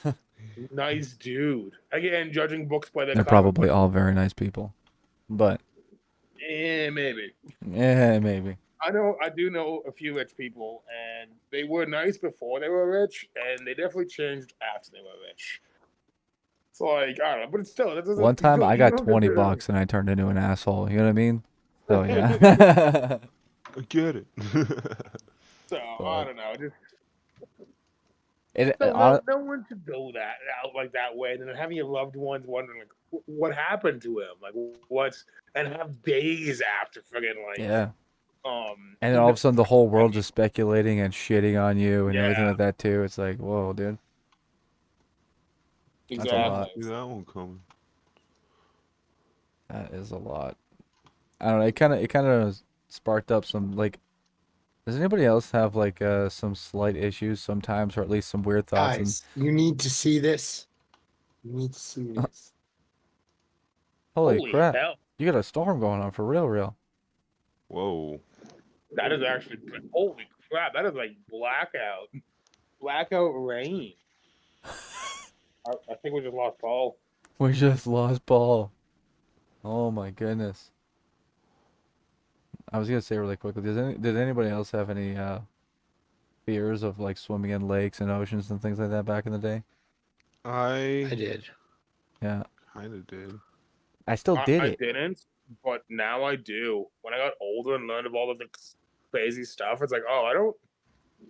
[SPEAKER 4] nice dude. Again, judging books by the
[SPEAKER 3] They're
[SPEAKER 4] cover,
[SPEAKER 3] probably
[SPEAKER 4] but,
[SPEAKER 3] all very nice people. But,
[SPEAKER 4] maybe.
[SPEAKER 3] maybe.
[SPEAKER 4] I do know a few rich people, and they were nice before they were rich, and they definitely changed after they were rich. It's like, I don't know, but it's still, that doesn't.
[SPEAKER 3] One time I got 20 bucks and I turned into an asshole. You know what I mean? So, yeah.
[SPEAKER 6] I get it.
[SPEAKER 4] So I don't know. Just no one should go that out like that way, and then having your loved ones wondering like what happened to him, like what's, and have days after friggin' like
[SPEAKER 3] yeah.
[SPEAKER 4] um.
[SPEAKER 3] And then all of a sudden the whole world is speculating and shitting on you and everything
[SPEAKER 4] Yeah.
[SPEAKER 3] like that too. It's like, whoa, dude. That's a lot.
[SPEAKER 6] See that one coming.
[SPEAKER 3] That is a lot. I don't know. It kind of sparked up some like. Does anybody else have like some slight issues sometimes, or at least some weird thoughts?
[SPEAKER 5] Guys, you need to see this. You need to see this.
[SPEAKER 3] Holy crap!
[SPEAKER 4] Hell,
[SPEAKER 3] You got a storm going on for real.
[SPEAKER 6] Whoa.
[SPEAKER 4] that is actually holy crap. That is like blackout rain. I think we just lost Paul.
[SPEAKER 3] We just lost Paul. Oh my goodness. I was gonna say really quickly, did anybody else have any fears of like swimming in lakes and oceans and things like that back in the day?
[SPEAKER 5] I
[SPEAKER 6] I
[SPEAKER 5] did.
[SPEAKER 3] Yeah,
[SPEAKER 6] kind of did.
[SPEAKER 3] I still did
[SPEAKER 4] I
[SPEAKER 3] it.
[SPEAKER 4] didn't, but now I do. When I got older and learned of all of the crazy stuff, it's like, oh, I don't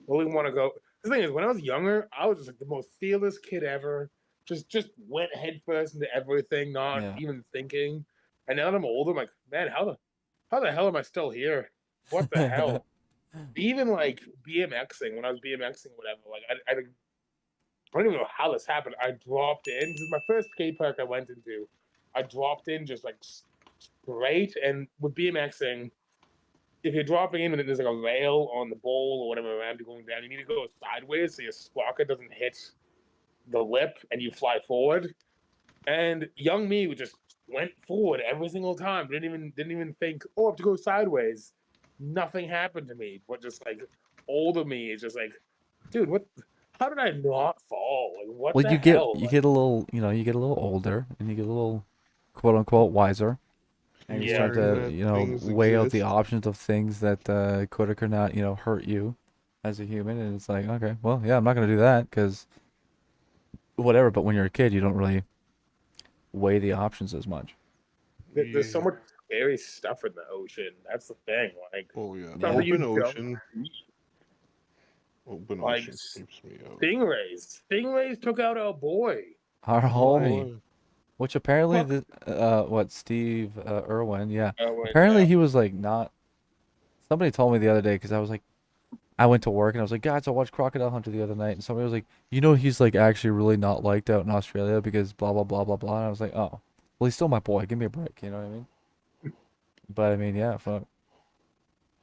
[SPEAKER 4] really want to go. The thing is, when I was younger, I was just like the most fearless kid ever. Just went headfirst into everything, not
[SPEAKER 3] Yeah.
[SPEAKER 4] even thinking. And now that I'm older, I'm like, man, how the hell am I still here? What the hell? Even like BMXing, when I was BMXing, or whatever, like I don't even know how this happened. I dropped in. This is my first skate park I went into. I dropped in just like straight, and with BMXing, if you're dropping in and there's like a rail on the bowl or whatever ramp you're going down, you need to go sideways so your sprocket doesn't hit the lip and you fly forward. And young me just went forward every single time. Didn't even think, oh, I have to go sideways. Nothing happened to me. But just like older me is just like, dude, what? How did I not fall? Like what
[SPEAKER 3] Well,
[SPEAKER 4] the
[SPEAKER 3] you get
[SPEAKER 4] hell?
[SPEAKER 3] you get a little, you get a little older and you get a little, quote unquote, wiser, and you start
[SPEAKER 6] Learn
[SPEAKER 3] to,
[SPEAKER 6] that things
[SPEAKER 3] weigh out the
[SPEAKER 6] exist.
[SPEAKER 3] options of things that could or could not, hurt you as a human, and it's like, okay, well, yeah, I'm not gonna do that because whatever. But when you're a kid, you don't really weigh the options as much.
[SPEAKER 4] There's so
[SPEAKER 6] Yeah.
[SPEAKER 4] much scary stuff in the ocean. That's the thing. Like
[SPEAKER 6] Oh yeah.
[SPEAKER 3] Yeah.
[SPEAKER 4] stuff you
[SPEAKER 6] Open
[SPEAKER 4] don't
[SPEAKER 6] ocean.
[SPEAKER 4] see.
[SPEAKER 6] Open
[SPEAKER 4] Like
[SPEAKER 6] ocean creeps me out.
[SPEAKER 4] Stingrays took out our boy.
[SPEAKER 3] Our
[SPEAKER 6] Oh,
[SPEAKER 3] homie,
[SPEAKER 6] boy.
[SPEAKER 3] which apparently
[SPEAKER 4] What?
[SPEAKER 3] Steve Irwin, yeah,
[SPEAKER 4] Oh,
[SPEAKER 3] apparently
[SPEAKER 4] yeah.
[SPEAKER 3] he was like not. Somebody told me the other day because I was like, I went to work and I was like, guys, I watched Crocodile Hunter the other night, and somebody was like, he's like actually really not liked out in Australia because blah blah blah blah blah. And I was like, oh, well, Well, he's still my boy. Give me a break. You know what I mean? But I mean, yeah, fuck.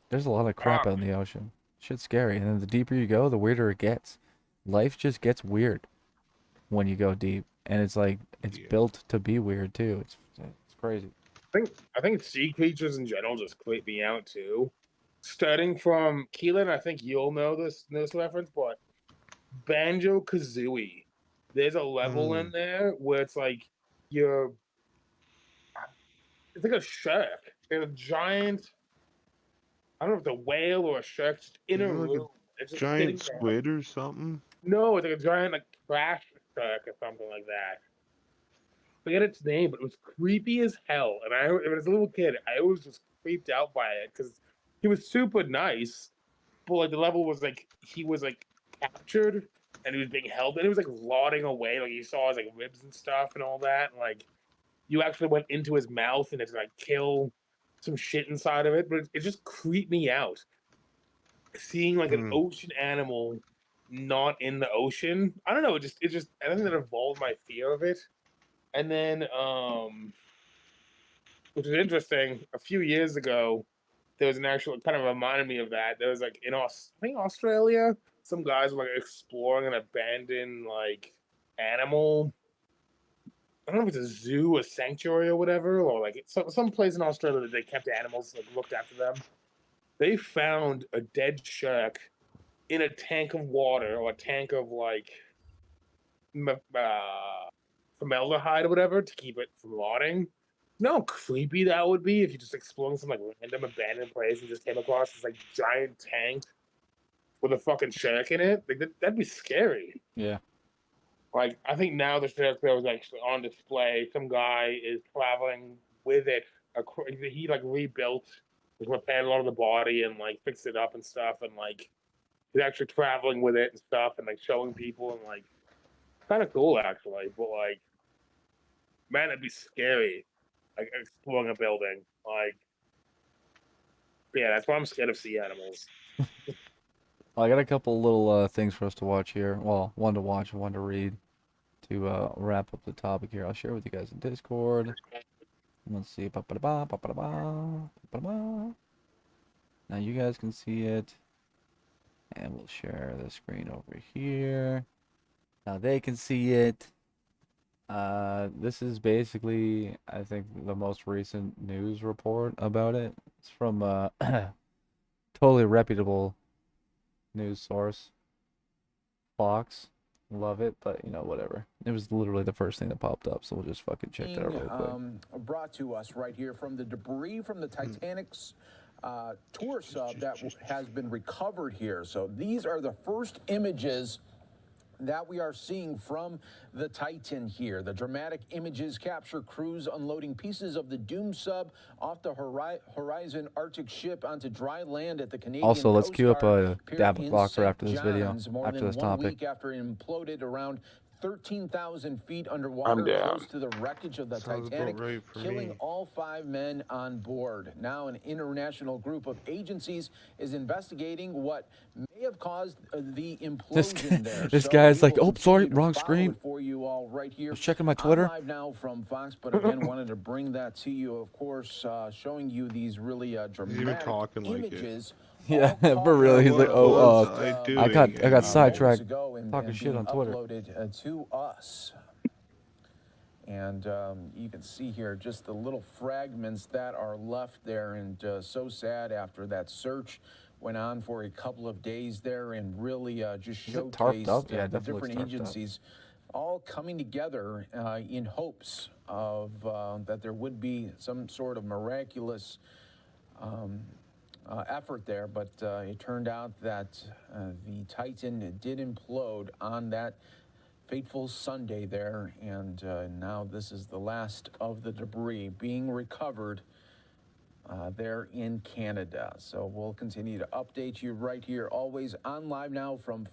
[SPEAKER 3] There's a lot of crap out in the ocean. Shit's scary, and then the deeper you go, the weirder it gets. Life just gets weird when you go deep, and it's like it's built to be weird too. It's crazy.
[SPEAKER 4] I think sea creatures in general just creep me out too. Starting from Keelan, I think you'll know this reference, but Banjo Kazooie. There's a level in there where it's like you're it's like a shark. There's a giant I don't know if it's a whale or a shark just in
[SPEAKER 6] Is
[SPEAKER 4] a
[SPEAKER 6] it like a
[SPEAKER 4] room. It's just sitting
[SPEAKER 6] giant
[SPEAKER 4] there.
[SPEAKER 6] squid or something?
[SPEAKER 4] No, it's like a giant like trash shark or something like that. Forget its name, but it was creepy as hell. And when I was a little kid, I was just creeped out by it because he was super nice, but like the level was like he was like captured and he was being held, and it was like rotting away. Like you saw his like ribs and stuff and all that. And, like you actually went into his mouth and it's like kill some shit inside of it, but it just creeped me out. Seeing like an ocean animal not in the ocean, I don't know. It just I think that evolved my fear of it. And then, which is interesting, a few years ago, there was an actual kind of reminded me of that. There was like I think Australia, some guys were like exploring an abandoned like animal. I don't know if it's a zoo, a sanctuary, or whatever, or like some place in Australia that they kept animals, like looked after them. They found a dead shark in a tank of water or a tank of like formaldehyde or whatever to keep it from rotting. You know how creepy that would be if you just exploring some like random abandoned place and just came across this like giant tank with a fucking shark in it? Like that'd be scary.
[SPEAKER 3] Yeah.
[SPEAKER 4] Like I think now the shark there is actually on display. Some guy is traveling with it. He like rebuilt, like, repaired a lot of the body and like fixed it up and stuff, and like he's actually traveling with it and stuff, and like showing people and like kind of cool actually. But like, man, it'd be scary, like exploring a building. Like, yeah, that's why I'm scared of sea animals.
[SPEAKER 3] Well, I got a couple little things for us to watch here. Well, one to watch and one to read to wrap up the topic here. I'll share with you guys in Discord. Let's see. Ba-ba-da-ba, ba-ba-da-ba, ba-ba-da-ba. Now you guys can see it. And we'll share the screen over here. Now they can see it. This is basically, I think, the most recent news report about it. It's from a totally reputable news source. Fox. Love it, but you know, whatever. It was literally the first thing that popped up, so we'll just fucking check that out real quick.
[SPEAKER 7] Brought to us right here from the debris from the Titanic's tour sub that has been recovered here. So these are the first images that we are seeing from the Titan here. The dramatic images capture crews unloading pieces of the doomed sub off the Horizon Arctic ship onto dry land at the Canadian
[SPEAKER 3] Also, let's
[SPEAKER 7] Coast
[SPEAKER 3] queue up
[SPEAKER 7] Guard
[SPEAKER 3] a
[SPEAKER 7] pier
[SPEAKER 3] dab
[SPEAKER 7] in
[SPEAKER 3] blocker
[SPEAKER 7] St.
[SPEAKER 3] after this video,
[SPEAKER 7] John's, more
[SPEAKER 3] after
[SPEAKER 7] than
[SPEAKER 3] this
[SPEAKER 7] 1
[SPEAKER 3] topic.
[SPEAKER 7] week after it imploded around 13,000 feet underwater, close to the wreckage of the Titanic, killing all 5 men on board. Now an international group of agencies is investigating what may have caused the implosion there.
[SPEAKER 3] This
[SPEAKER 7] So
[SPEAKER 3] guy's
[SPEAKER 7] we
[SPEAKER 3] like,
[SPEAKER 7] will
[SPEAKER 3] oh, sorry,
[SPEAKER 7] continue to
[SPEAKER 3] wrong
[SPEAKER 7] follow
[SPEAKER 3] screen.
[SPEAKER 7] it for you all right here.
[SPEAKER 3] I was checking my
[SPEAKER 7] I'm
[SPEAKER 3] Twitter.
[SPEAKER 7] live now from Fox, but again, wanted to bring that to you, of course, showing you these really dramatic
[SPEAKER 6] talking like it.
[SPEAKER 7] images.
[SPEAKER 3] Yeah, for real. He's like, I got sidetracked
[SPEAKER 7] and
[SPEAKER 3] talking shit on Twitter.
[SPEAKER 7] Uploaded to us. And you can see here just the little fragments that are left there, and so sad after that search went on for a couple of days there, and really just showcased the different agencies all coming together in hopes of that there would be some sort of miraculous effort there, but it turned out that the Titan did implode on that fateful Sunday there, and now this is the last of the debris being recovered there in Canada. So we'll continue to update you right here, always on live now from.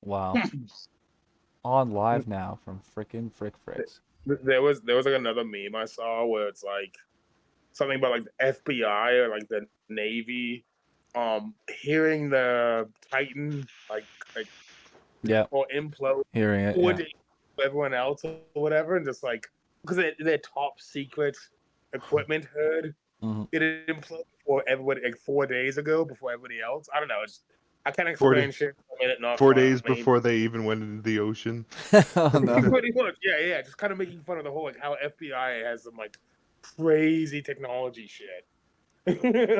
[SPEAKER 3] Wow. On live now from frickin' Fricks.
[SPEAKER 4] There was like another meme I saw where it's like something about like the FBI or like the Navy, hearing the Titan like
[SPEAKER 3] yeah,
[SPEAKER 4] or implode,
[SPEAKER 3] hearing it,
[SPEAKER 4] yeah. Everyone else or whatever, and just like because their top secret equipment heard.
[SPEAKER 3] Mm-hmm.
[SPEAKER 4] It imploded before everybody, like 4 days ago, before everybody else. I don't know. I can't
[SPEAKER 6] 4
[SPEAKER 4] explain
[SPEAKER 6] days,
[SPEAKER 4] shit. I made it not
[SPEAKER 6] 4 days
[SPEAKER 4] funny.
[SPEAKER 6] before they even went into the ocean.
[SPEAKER 3] Oh no.
[SPEAKER 4] Pretty much, yeah. Just kind of making fun of the whole like how FBI has some like crazy technology shit.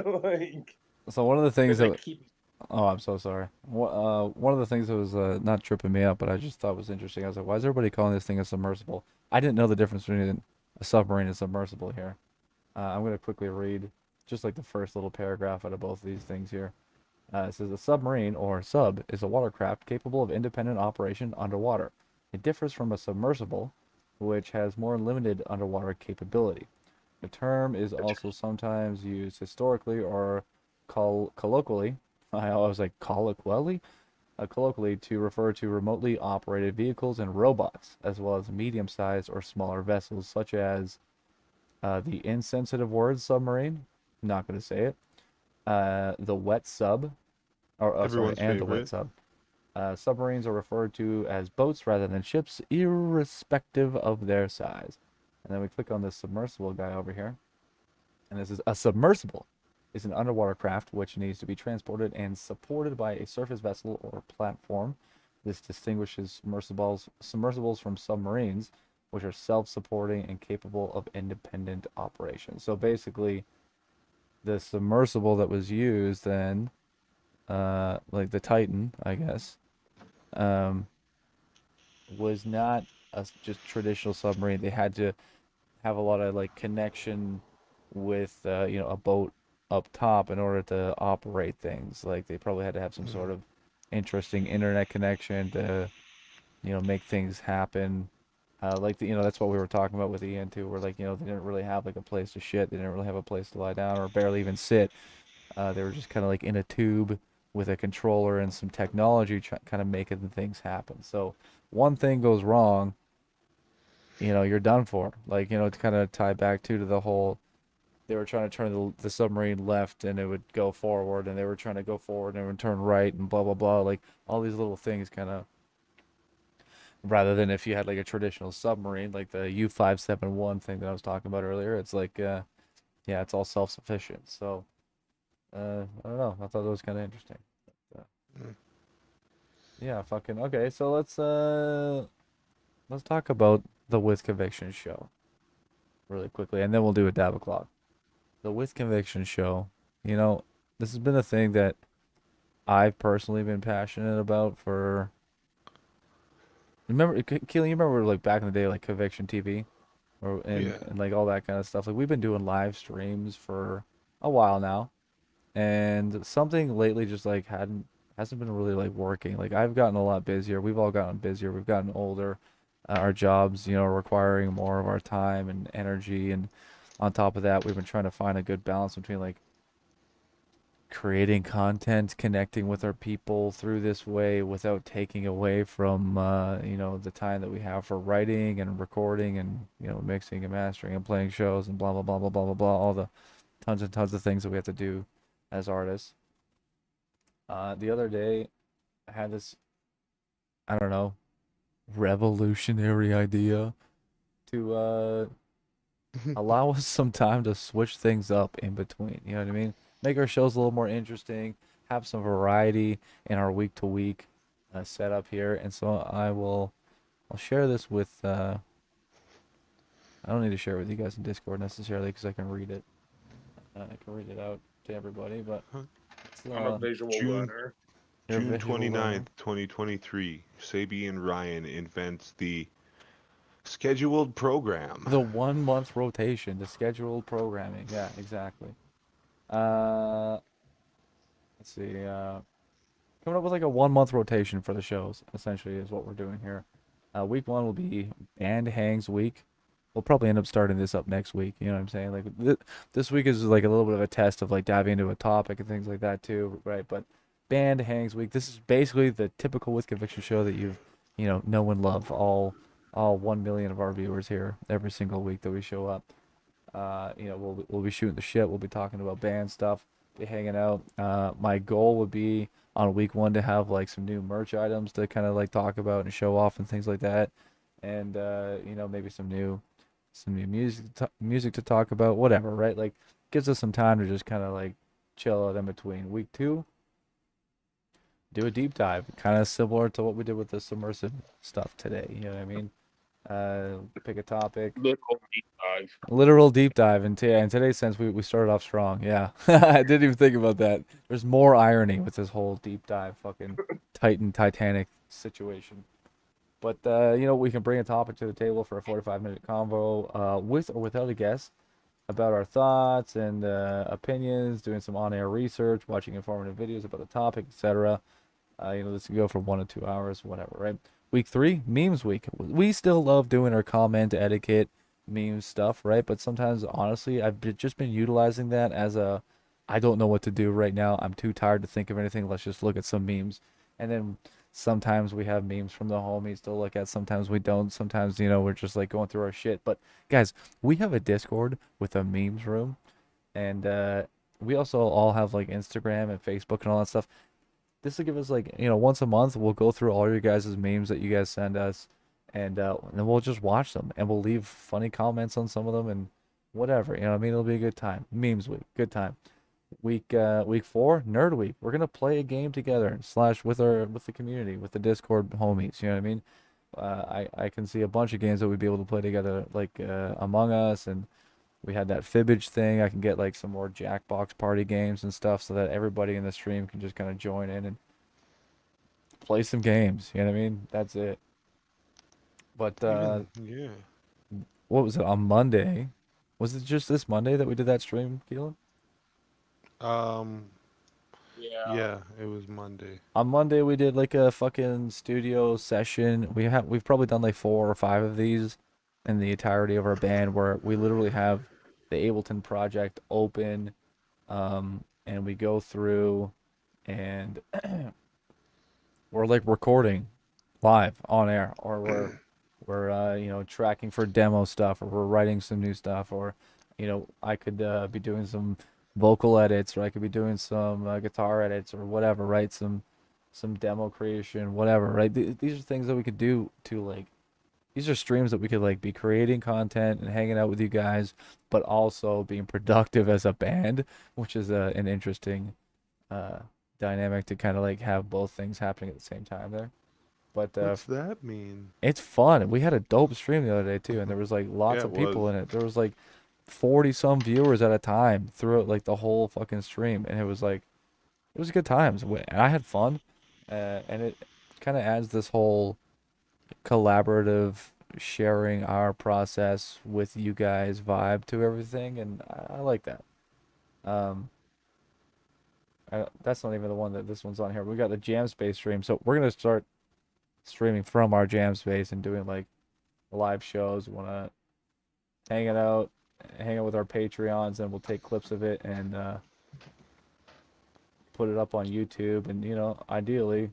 [SPEAKER 4] Like
[SPEAKER 3] So one of the things
[SPEAKER 4] it's
[SPEAKER 3] that
[SPEAKER 4] like keep.
[SPEAKER 3] oh, I'm so sorry. One of the things that was not tripping me up, but I just thought was interesting. I was like, why is everybody calling this thing a submersible? I didn't know the difference between a submarine and submersible here. I'm going to quickly read just like the first little paragraph out of both of these things here. It says a submarine, or sub, is a watercraft capable of independent operation underwater. It differs from a submersible, which has more limited underwater capability. The term is also sometimes used historically or colloquially. I always like colloquially, colloquially to refer to remotely operated vehicles and robots, as well as medium-sized or smaller vessels, such as the insensitive word submarine. I'm not going to say it. The wet sub, or sorry,
[SPEAKER 6] Everyone's
[SPEAKER 3] and the wet
[SPEAKER 6] favorite.
[SPEAKER 3] sub. Submarines are referred to as boats rather than ships, irrespective of their size. And then we click on this submersible guy over here. And this is a submersible is an underwater craft which needs to be transported and supported by a surface vessel or platform. This distinguishes submersibles from submarines, which are self-supporting and capable of independent operation. So basically, the submersible that was used then, like the Titan, I guess, um, was not a just traditional submarine. They had to have a lot of like connection with a boat up top in order to operate things. Like they probably had to have some sort of interesting internet connection to make things happen. That's what we were talking about with Ian too. Where like they didn't really have like a place to shit. They didn't really have a place to lie down or barely even sit. They were just kind of like in a tube with a controller and some technology kind of making things happen. So one thing goes wrong, you're done for. Like, to kind of tie back to the whole, they were trying to turn the submarine left and it would go forward, and they were trying to go forward and it would turn right and blah, blah, blah. Like, all these little things kind of, rather than if you had like a traditional submarine, like the U-571 thing that I was talking about earlier, it's like, yeah, it's all self-sufficient. So, I don't know. I thought that was kind of interesting. But, yeah, fucking, okay, so let's talk about the With Conviction show really quickly, and then we'll do a dab o'clock. The With Conviction show, this has been a thing that I've personally been passionate about for. Remember, Keelan, you remember like back in the day, like Conviction TV, or
[SPEAKER 6] Yeah.
[SPEAKER 3] and like all that kind of stuff. Like we've been doing live streams for a while now, and something lately just like hasn't been really like working. Like I've gotten a lot busier. We've all gotten busier. We've gotten older. Our jobs, requiring more of our time and energy, and on top of that, we've been trying to find a good balance between like creating content, connecting with our people through this way without taking away from the time that we have for writing and recording and mixing and mastering and playing shows and blah blah blah blah blah blah blah, all the tons and tons of things that we have to do as artists. The other day, I had this, I don't know, revolutionary idea to allow us some time to switch things up in between. You know what I mean? Make our shows a little more interesting, have some variety in our week to week setup here. And so I'll share this with. I don't need to share it with you guys in Discord necessarily because I can read it. I can read it out to everybody, but it's,
[SPEAKER 4] I'm a visual
[SPEAKER 6] June
[SPEAKER 4] learner.
[SPEAKER 3] you're a
[SPEAKER 6] June
[SPEAKER 3] visual learner.
[SPEAKER 6] 29th, 2023, Sabi and Ryan invents the scheduled program.
[SPEAKER 3] The 1 month rotation, the scheduled programming. Yeah, exactly. Let's see. Coming up with like a 1 month rotation for the shows, essentially, is what we're doing here. Week one will be Band Hangs week. We'll probably end up starting this up next week. You know what I'm saying? Like this week is like a little bit of a test of like diving into a topic and things like that too, right? But Band Hangs week. This is basically the typical With Conviction show that you've know and love. All 1 million of our viewers here every single week that we show up. We'll be shooting the shit. We'll be talking about band stuff. Be hanging out. My goal would be on week one to have like some new merch items to kind of like talk about and show off and things like that, and maybe some new some new music to talk about, whatever, right? Like gives us some time to just kind of like chill out in between. Week 2, do a deep dive, kind of similar to what we did with the submersive stuff today. You know what I mean? Pick a topic,
[SPEAKER 4] Literal deep dive.
[SPEAKER 3] literal deep dive. And in today's sense, we started off strong. Yeah, I didn't even think about that. There's more irony with this whole deep dive, fucking Titanic situation. But we can bring a topic to the table for a 45-minute convo, with or without a guest, about our thoughts and opinions, doing some on-air research, watching informative videos about the topic, etc. This can go for 1 to 2 hours, whatever, right? Week 3, memes week. We still love doing our comment etiquette, meme stuff, right? But sometimes, honestly, just been utilizing that as I don't know what to do right now. I'm too tired to think of anything. Let's just look at some memes. And then sometimes we have memes from the homies to look at. Sometimes we don't. Sometimes, we're just like going through our shit. But guys, we have a Discord with a memes room. And we also all have like Instagram and Facebook and all that stuff. This will give us like, once a month, we'll go through all your guys' memes that you guys send us, and then we'll just watch them, and we'll leave funny comments on some of them, and whatever, what I mean? It'll be a good time. Memes week, good time. Week 4, Nerd Week. We're gonna play a game together, / with the community, with the Discord homies. You know what I mean? I can see a bunch of games that we'd be able to play together, like Among Us, and we had that Fibbage thing. I can get like some more Jackbox party games and stuff so that everybody in the stream can just kind of join in and play some games. You know what I mean? That's it. But
[SPEAKER 6] Yeah.
[SPEAKER 3] what was it on Monday? Was it just this Monday that we did that stream, Keelan?
[SPEAKER 6] Um.
[SPEAKER 4] Yeah.
[SPEAKER 6] Yeah, it was Monday.
[SPEAKER 3] On Monday we did like a fucking studio session. We've probably done like 4 or 5 of these in the entirety of our band, where we literally have the Ableton project open, and we go through and we're like recording live on air, or we're tracking for demo stuff, or we're writing some new stuff, or I could be doing some vocal edits, or I could be doing some guitar edits, or whatever, right? Some demo creation, whatever, right? These are things that we could do to like, these are streams that we could like be creating content and hanging out with you guys, but also being productive as a band, which is an interesting dynamic to kind of like have both things happening at the same time there. But
[SPEAKER 6] What's that mean?
[SPEAKER 3] it's fun. We had a dope stream the other day too, and there was like lots
[SPEAKER 6] Yeah,
[SPEAKER 3] of
[SPEAKER 6] it
[SPEAKER 3] people
[SPEAKER 6] was.
[SPEAKER 3] in it. There was like 40 some viewers at a time throughout like the whole fucking stream, and it was good times. And I had fun, and it kind of adds this whole collaborative sharing our process with you guys vibe to everything, and I like that. Um, that's not even the one that this one's on here. We got the Jam Space stream, so we're gonna start streaming from our Jam Space and doing like live shows. We wanna hang out with our Patreons, and we'll take clips of it and put it up on YouTube, and ideally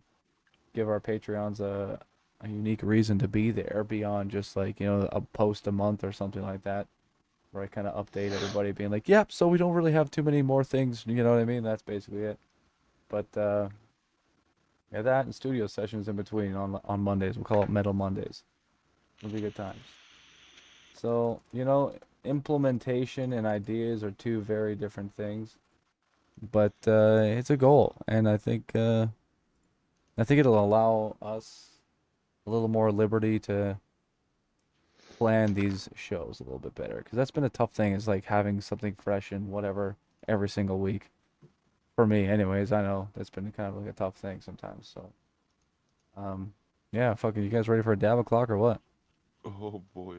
[SPEAKER 3] give our Patreons a unique reason to be there beyond just like a post a month or something like that, where I kind of update everybody being like, yep, so we don't really have too many more things, you know what I mean? That's basically it. But yeah, that and studio sessions in between on Mondays. We'll call it Metal Mondays. It'll be good times. So implementation and ideas are two very different things, but it's a goal, and I think it'll allow us a little more liberty to plan these shows a little bit better, because that's been a tough thing, is like having something fresh and whatever every single week. For me anyways, I know that's been kind of like a tough thing sometimes. So yeah, fucking, you guys ready for a dab o'clock or what?
[SPEAKER 6] Oh boy.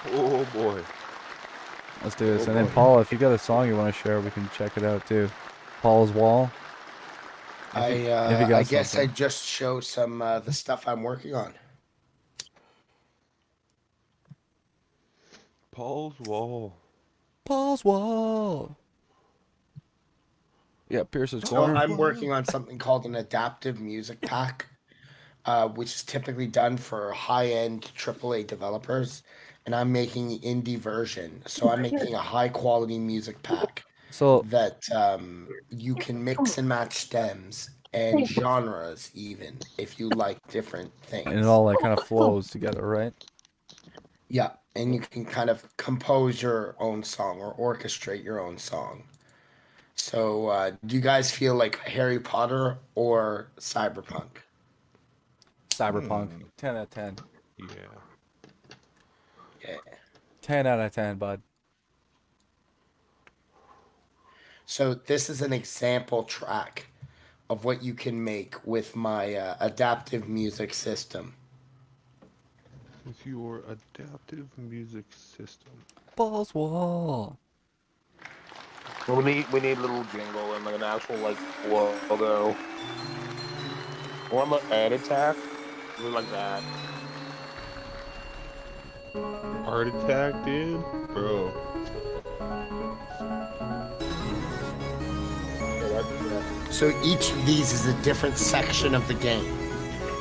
[SPEAKER 6] Oh boy.
[SPEAKER 3] Let's do this.
[SPEAKER 6] Oh,
[SPEAKER 3] And then
[SPEAKER 6] boy.
[SPEAKER 3] Paul, if you got a song you want to share, we can check it out too. Paul's Wall. If you got
[SPEAKER 5] I guess
[SPEAKER 3] something.
[SPEAKER 5] I'd just show some the stuff I'm working on.
[SPEAKER 6] Paul's Wall.
[SPEAKER 3] Paul's Wall. Yeah, Pierce's
[SPEAKER 5] So
[SPEAKER 3] Corner.
[SPEAKER 5] I'm working on something called an adaptive music pack, which is typically done for high-end AAA developers, and I'm making the indie version. So I'm making a high-quality music pack
[SPEAKER 3] So
[SPEAKER 5] that you can mix and match stems and genres, even if you like different
[SPEAKER 3] and it
[SPEAKER 5] things.
[SPEAKER 3] all like kind of flows together, right?
[SPEAKER 5] Yeah, and you can kind of compose your own song or orchestrate your own song. So, do you guys feel like Harry Potter or Cyberpunk?
[SPEAKER 3] Cyberpunk, 10 out of 10.
[SPEAKER 6] Yeah.
[SPEAKER 5] Yeah.
[SPEAKER 3] 10 out of 10, bud.
[SPEAKER 5] So this is an example track of what you can make with my adaptive music system.
[SPEAKER 6] With your adaptive music system.
[SPEAKER 3] Balls wall.
[SPEAKER 4] We need a little jingle and like an actual like logo. Or like ad attack. Something like that.
[SPEAKER 6] Heart attack, dude? Bro.
[SPEAKER 5] So each of these is a different section of the game,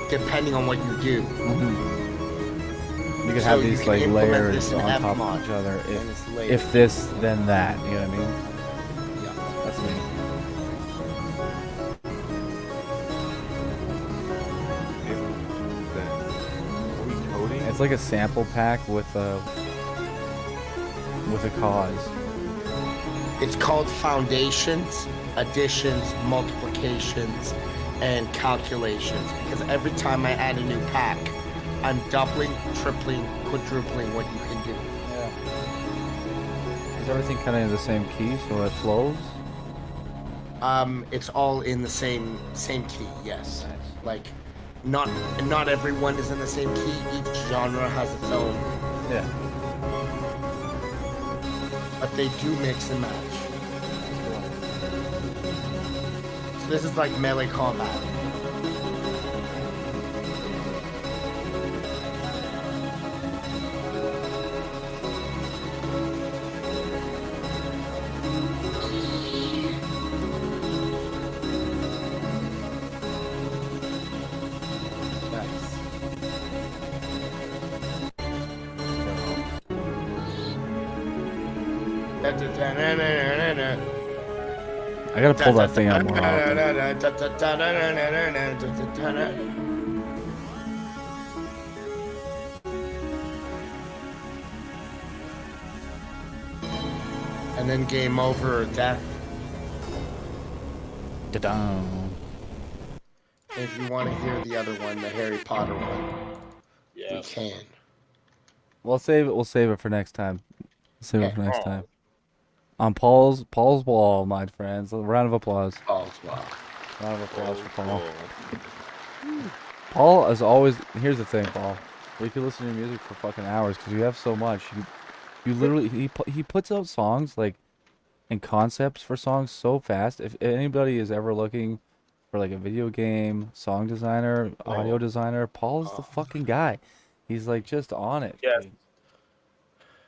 [SPEAKER 5] depending on what you do.
[SPEAKER 3] You can
[SPEAKER 5] So
[SPEAKER 3] have
[SPEAKER 5] you
[SPEAKER 3] these
[SPEAKER 5] can
[SPEAKER 3] like
[SPEAKER 5] implement
[SPEAKER 3] layers
[SPEAKER 5] this in
[SPEAKER 3] on top
[SPEAKER 5] Fmod,
[SPEAKER 3] of each other.
[SPEAKER 5] and it's layers.
[SPEAKER 3] If this, then that. You know what I mean?
[SPEAKER 5] Yeah.
[SPEAKER 3] That's me.
[SPEAKER 6] Then. Are we coding?
[SPEAKER 3] It's like a sample pack with a cause.
[SPEAKER 5] It's called foundations, additions, multiplications, and calculations. Because every time I add a new pack, I'm doubling, tripling, quadrupling what you can do.
[SPEAKER 3] Yeah. Is everything kind of in the same key so it flows?
[SPEAKER 5] It's all in the same key. Yes. Like, not everyone is in the same key. Each genre has its own.
[SPEAKER 3] Yeah.
[SPEAKER 5] But they do mix and match. So this is like melee combat. Nice.
[SPEAKER 3] I gotta pull that thing out more often.
[SPEAKER 5] And then game over or death.
[SPEAKER 3] Da-dum.
[SPEAKER 5] If you want to hear the other one, the Harry Potter one, we
[SPEAKER 4] Yes.
[SPEAKER 5] can.
[SPEAKER 3] We'll save it for next time. Save it for next
[SPEAKER 4] Oh.
[SPEAKER 3] time. On Paul's wall, my friends. A round of applause.
[SPEAKER 5] Oh, wow.
[SPEAKER 3] Round of applause for Paul.
[SPEAKER 6] Oh.
[SPEAKER 3] Paul is always. Here's the thing, Paul. We could listen to your music for fucking hours because you have so much. You literally he puts out songs like and concepts for songs so fast. If anybody is ever looking for like a video game song designer, audio designer, Paul's the fucking guy. He's like just on it.
[SPEAKER 4] Yes.
[SPEAKER 3] dude.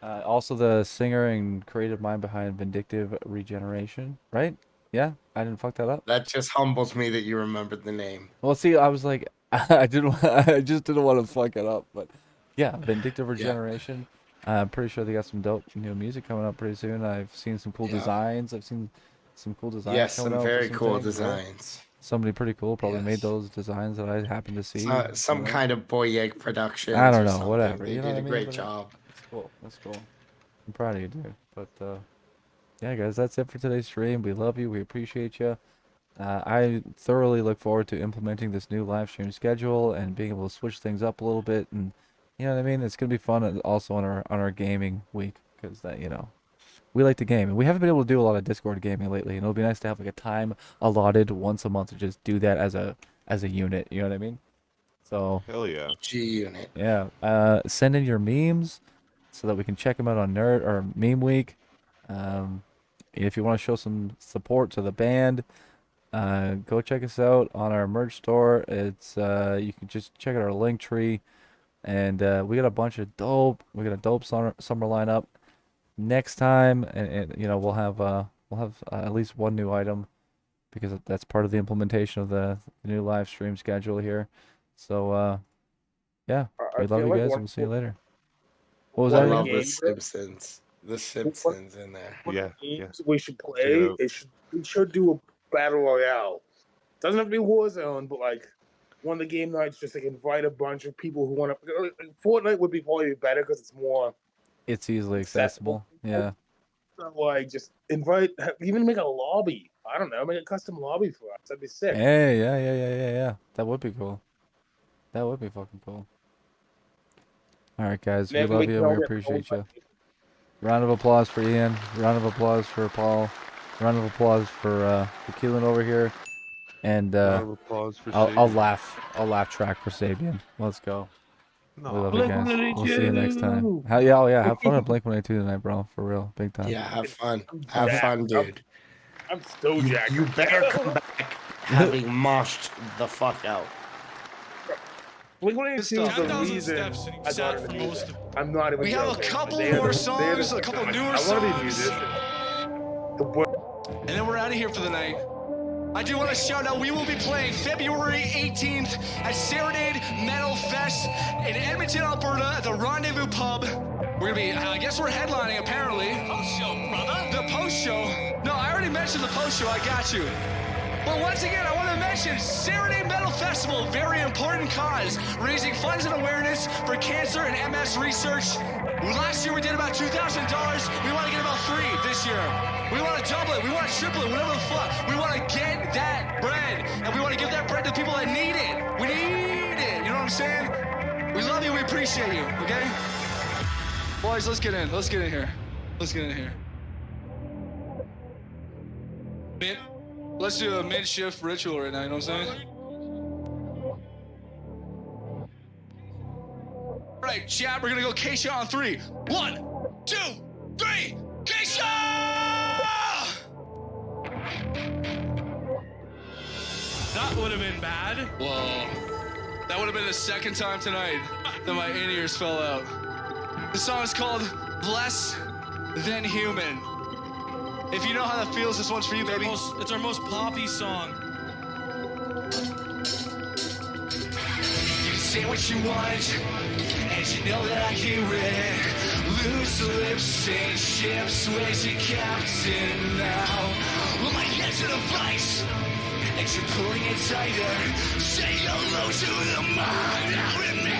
[SPEAKER 3] Also the singer and creative mind behind Vindictive Regeneration, right? Yeah, I didn't fuck that up.
[SPEAKER 5] That just humbles me that you remembered the name.
[SPEAKER 3] Well, see, I was like, I just didn't want to fuck it up, but yeah, Vindictive Regeneration. I'm pretty sure they got some dope new music coming up pretty soon. I've seen some cool
[SPEAKER 5] Yeah.
[SPEAKER 3] designs. I've seen some cool designs.
[SPEAKER 5] Yes,
[SPEAKER 3] coming
[SPEAKER 5] some
[SPEAKER 3] out for
[SPEAKER 5] very
[SPEAKER 3] some
[SPEAKER 5] cool
[SPEAKER 3] things, yeah.
[SPEAKER 5] designs.
[SPEAKER 3] Somebody pretty cool probably made
[SPEAKER 5] Yes.
[SPEAKER 3] those designs that I happened to see.
[SPEAKER 5] Some
[SPEAKER 3] you know?
[SPEAKER 5] kind of Boyeg Productions.
[SPEAKER 3] I don't
[SPEAKER 5] or
[SPEAKER 3] know,
[SPEAKER 5] something.
[SPEAKER 3] whatever,
[SPEAKER 5] They
[SPEAKER 3] you know
[SPEAKER 5] did
[SPEAKER 3] what I
[SPEAKER 5] a
[SPEAKER 3] mean?
[SPEAKER 5] great
[SPEAKER 3] But
[SPEAKER 5] job.
[SPEAKER 3] That's cool. That's cool. I'm proud of you, dude. But yeah, guys, that's it for today's stream. We love you. We appreciate you. I thoroughly look forward to implementing this new live stream schedule and being able to switch things up a little bit. And you know what I mean? It's gonna be fun also on our gaming week because that we like to game and we haven't been able to do a lot of Discord gaming lately. And it'll be nice to have like a time allotted once a month to just do that as a unit. You know what I mean? So
[SPEAKER 6] Hell yeah.
[SPEAKER 5] G Unit.
[SPEAKER 3] yeah, send in your memes so that we can check them out on Nerd or Meme Week. If you want to show some support to the band, go check us out on our merch store. It's you can just check out our link tree, and we got a bunch of dope. We got a dope summer lineup. Next time, and we'll have at least one new item because that's part of the implementation of the new live stream schedule here. So yeah, we love you guys, and we'll see you later. What was
[SPEAKER 5] I
[SPEAKER 3] that
[SPEAKER 5] love
[SPEAKER 3] again?
[SPEAKER 5] the
[SPEAKER 4] Game-
[SPEAKER 5] Simpsons. The Simpsons in there.
[SPEAKER 6] Yeah.
[SPEAKER 4] Games we should play.
[SPEAKER 6] Yeah.
[SPEAKER 4] We should do a battle royale. Doesn't have to be Warzone, but like one of the game nights, just like invite a bunch of people who want to. Fortnite would be probably better because it's more
[SPEAKER 3] It's easily accessible. Yeah.
[SPEAKER 4] So, like, just invite, even make a lobby. I don't know, make a custom lobby for us. That'd be sick.
[SPEAKER 3] Hey, yeah. That would be cool. That would be fucking cool. All right, guys. We
[SPEAKER 4] Maybe
[SPEAKER 3] love
[SPEAKER 4] can
[SPEAKER 3] you.
[SPEAKER 4] all
[SPEAKER 3] We
[SPEAKER 4] get
[SPEAKER 3] appreciate
[SPEAKER 4] told
[SPEAKER 3] you. Round of applause for Ian. Round of applause for Paul. Round of applause for Keelan over here. And
[SPEAKER 6] Round of applause for
[SPEAKER 3] I'll
[SPEAKER 6] Sabian.
[SPEAKER 3] laugh. I'll laugh track for Sabian. Let's go.
[SPEAKER 6] No.
[SPEAKER 3] We love you guys. We'll see you next time. Oh yeah. Have fun at Blink-182 tonight, bro. For real. Big time.
[SPEAKER 5] Yeah, have fun. Have fun, dude.
[SPEAKER 4] I'm so jacked.
[SPEAKER 5] You better come back having moshed the fuck out.
[SPEAKER 4] Blink-182 is the
[SPEAKER 8] 10,000
[SPEAKER 4] reason
[SPEAKER 8] steps and he
[SPEAKER 4] I
[SPEAKER 8] sat
[SPEAKER 4] got into
[SPEAKER 8] for
[SPEAKER 4] music.
[SPEAKER 8] most of it.
[SPEAKER 4] I'm not even
[SPEAKER 8] We have a
[SPEAKER 4] joking.
[SPEAKER 8] couple
[SPEAKER 4] They are
[SPEAKER 8] more
[SPEAKER 4] the- they are the-
[SPEAKER 8] songs, a couple newer
[SPEAKER 4] I want to be a
[SPEAKER 8] songs.
[SPEAKER 4] musician. The word.
[SPEAKER 8] And then we're out of here for the night. I do want to shout out, we will be playing February 18th at Serenade Metal Fest in Edmonton, Alberta at the Rendezvous Pub. We're going to be, I guess we're headlining apparently. Post show, brother. The post show. No, I already mentioned the post show, I got you. But once again, I want to mention Serenade Metal Festival, very important cause, raising funds and awareness for cancer and MS research. Last year we did about $2,000. We want to get about $3,000 this year. We want to double it. We want to triple it. Whatever the fuck. We want to get that bread, and we want to give that bread to people that need it. We need it. You know what I'm saying? We love you. We appreciate you. Okay, boys. Let's get in. Let's get in here. Let's get in here. Let's do a mid-shift ritual right now. You know what I'm saying? All right, chat. We're gonna go Keisha on 3. 1, 2, 3. Keisha!
[SPEAKER 9] That would have been bad.
[SPEAKER 8] Whoa. That would have been the second time tonight that my in-ears fell out. The song is called Less Than Human. If you know how that feels, this one's for you, baby.
[SPEAKER 9] It's our most poppy song.
[SPEAKER 1] You say what you want, and you know that I hear it. Loose lips sink ships, where's your captain now? Well, my head's in a vice, and you're pulling it tighter. Say hello to the mind out in me.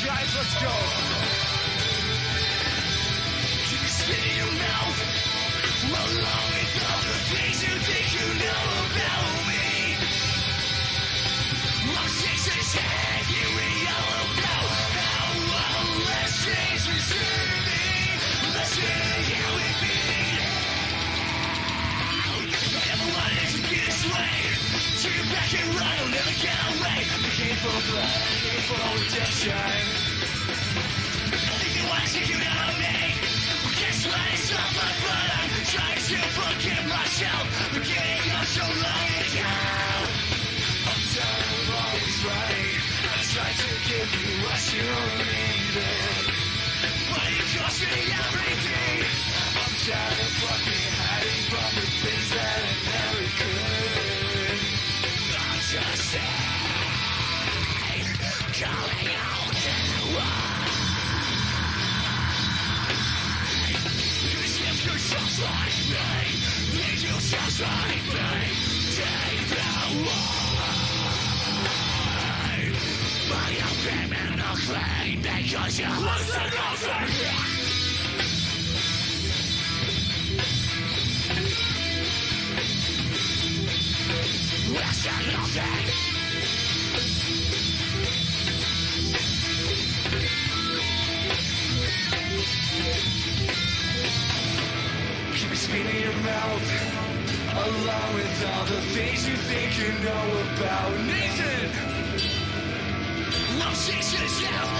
[SPEAKER 8] Guys, let's go.
[SPEAKER 1] Keep spinning your mouth, along with all the things you think you know about me. My senses had you all about how all less things reserve me. Less than human being. I never wanted to be this way. Turn your back and run, I'll never get away. I came for blood, I came for redemption. Take you out of me. Guess what? It's not my blood. I'm trying to forgive myself for giving up so long ago. I'm tired of always running. I'm trying to give you what you needed, but it cost me everything. I'm tired of fucking hiding from the things that I never could. I'm just calling out. Sounds like me, you sounds like me. Take the wine, but you're criminal clean because you're losing over. Less than nothing. Spinning your mouth, along with all the things you think you know about Nathan. No, she's yourself.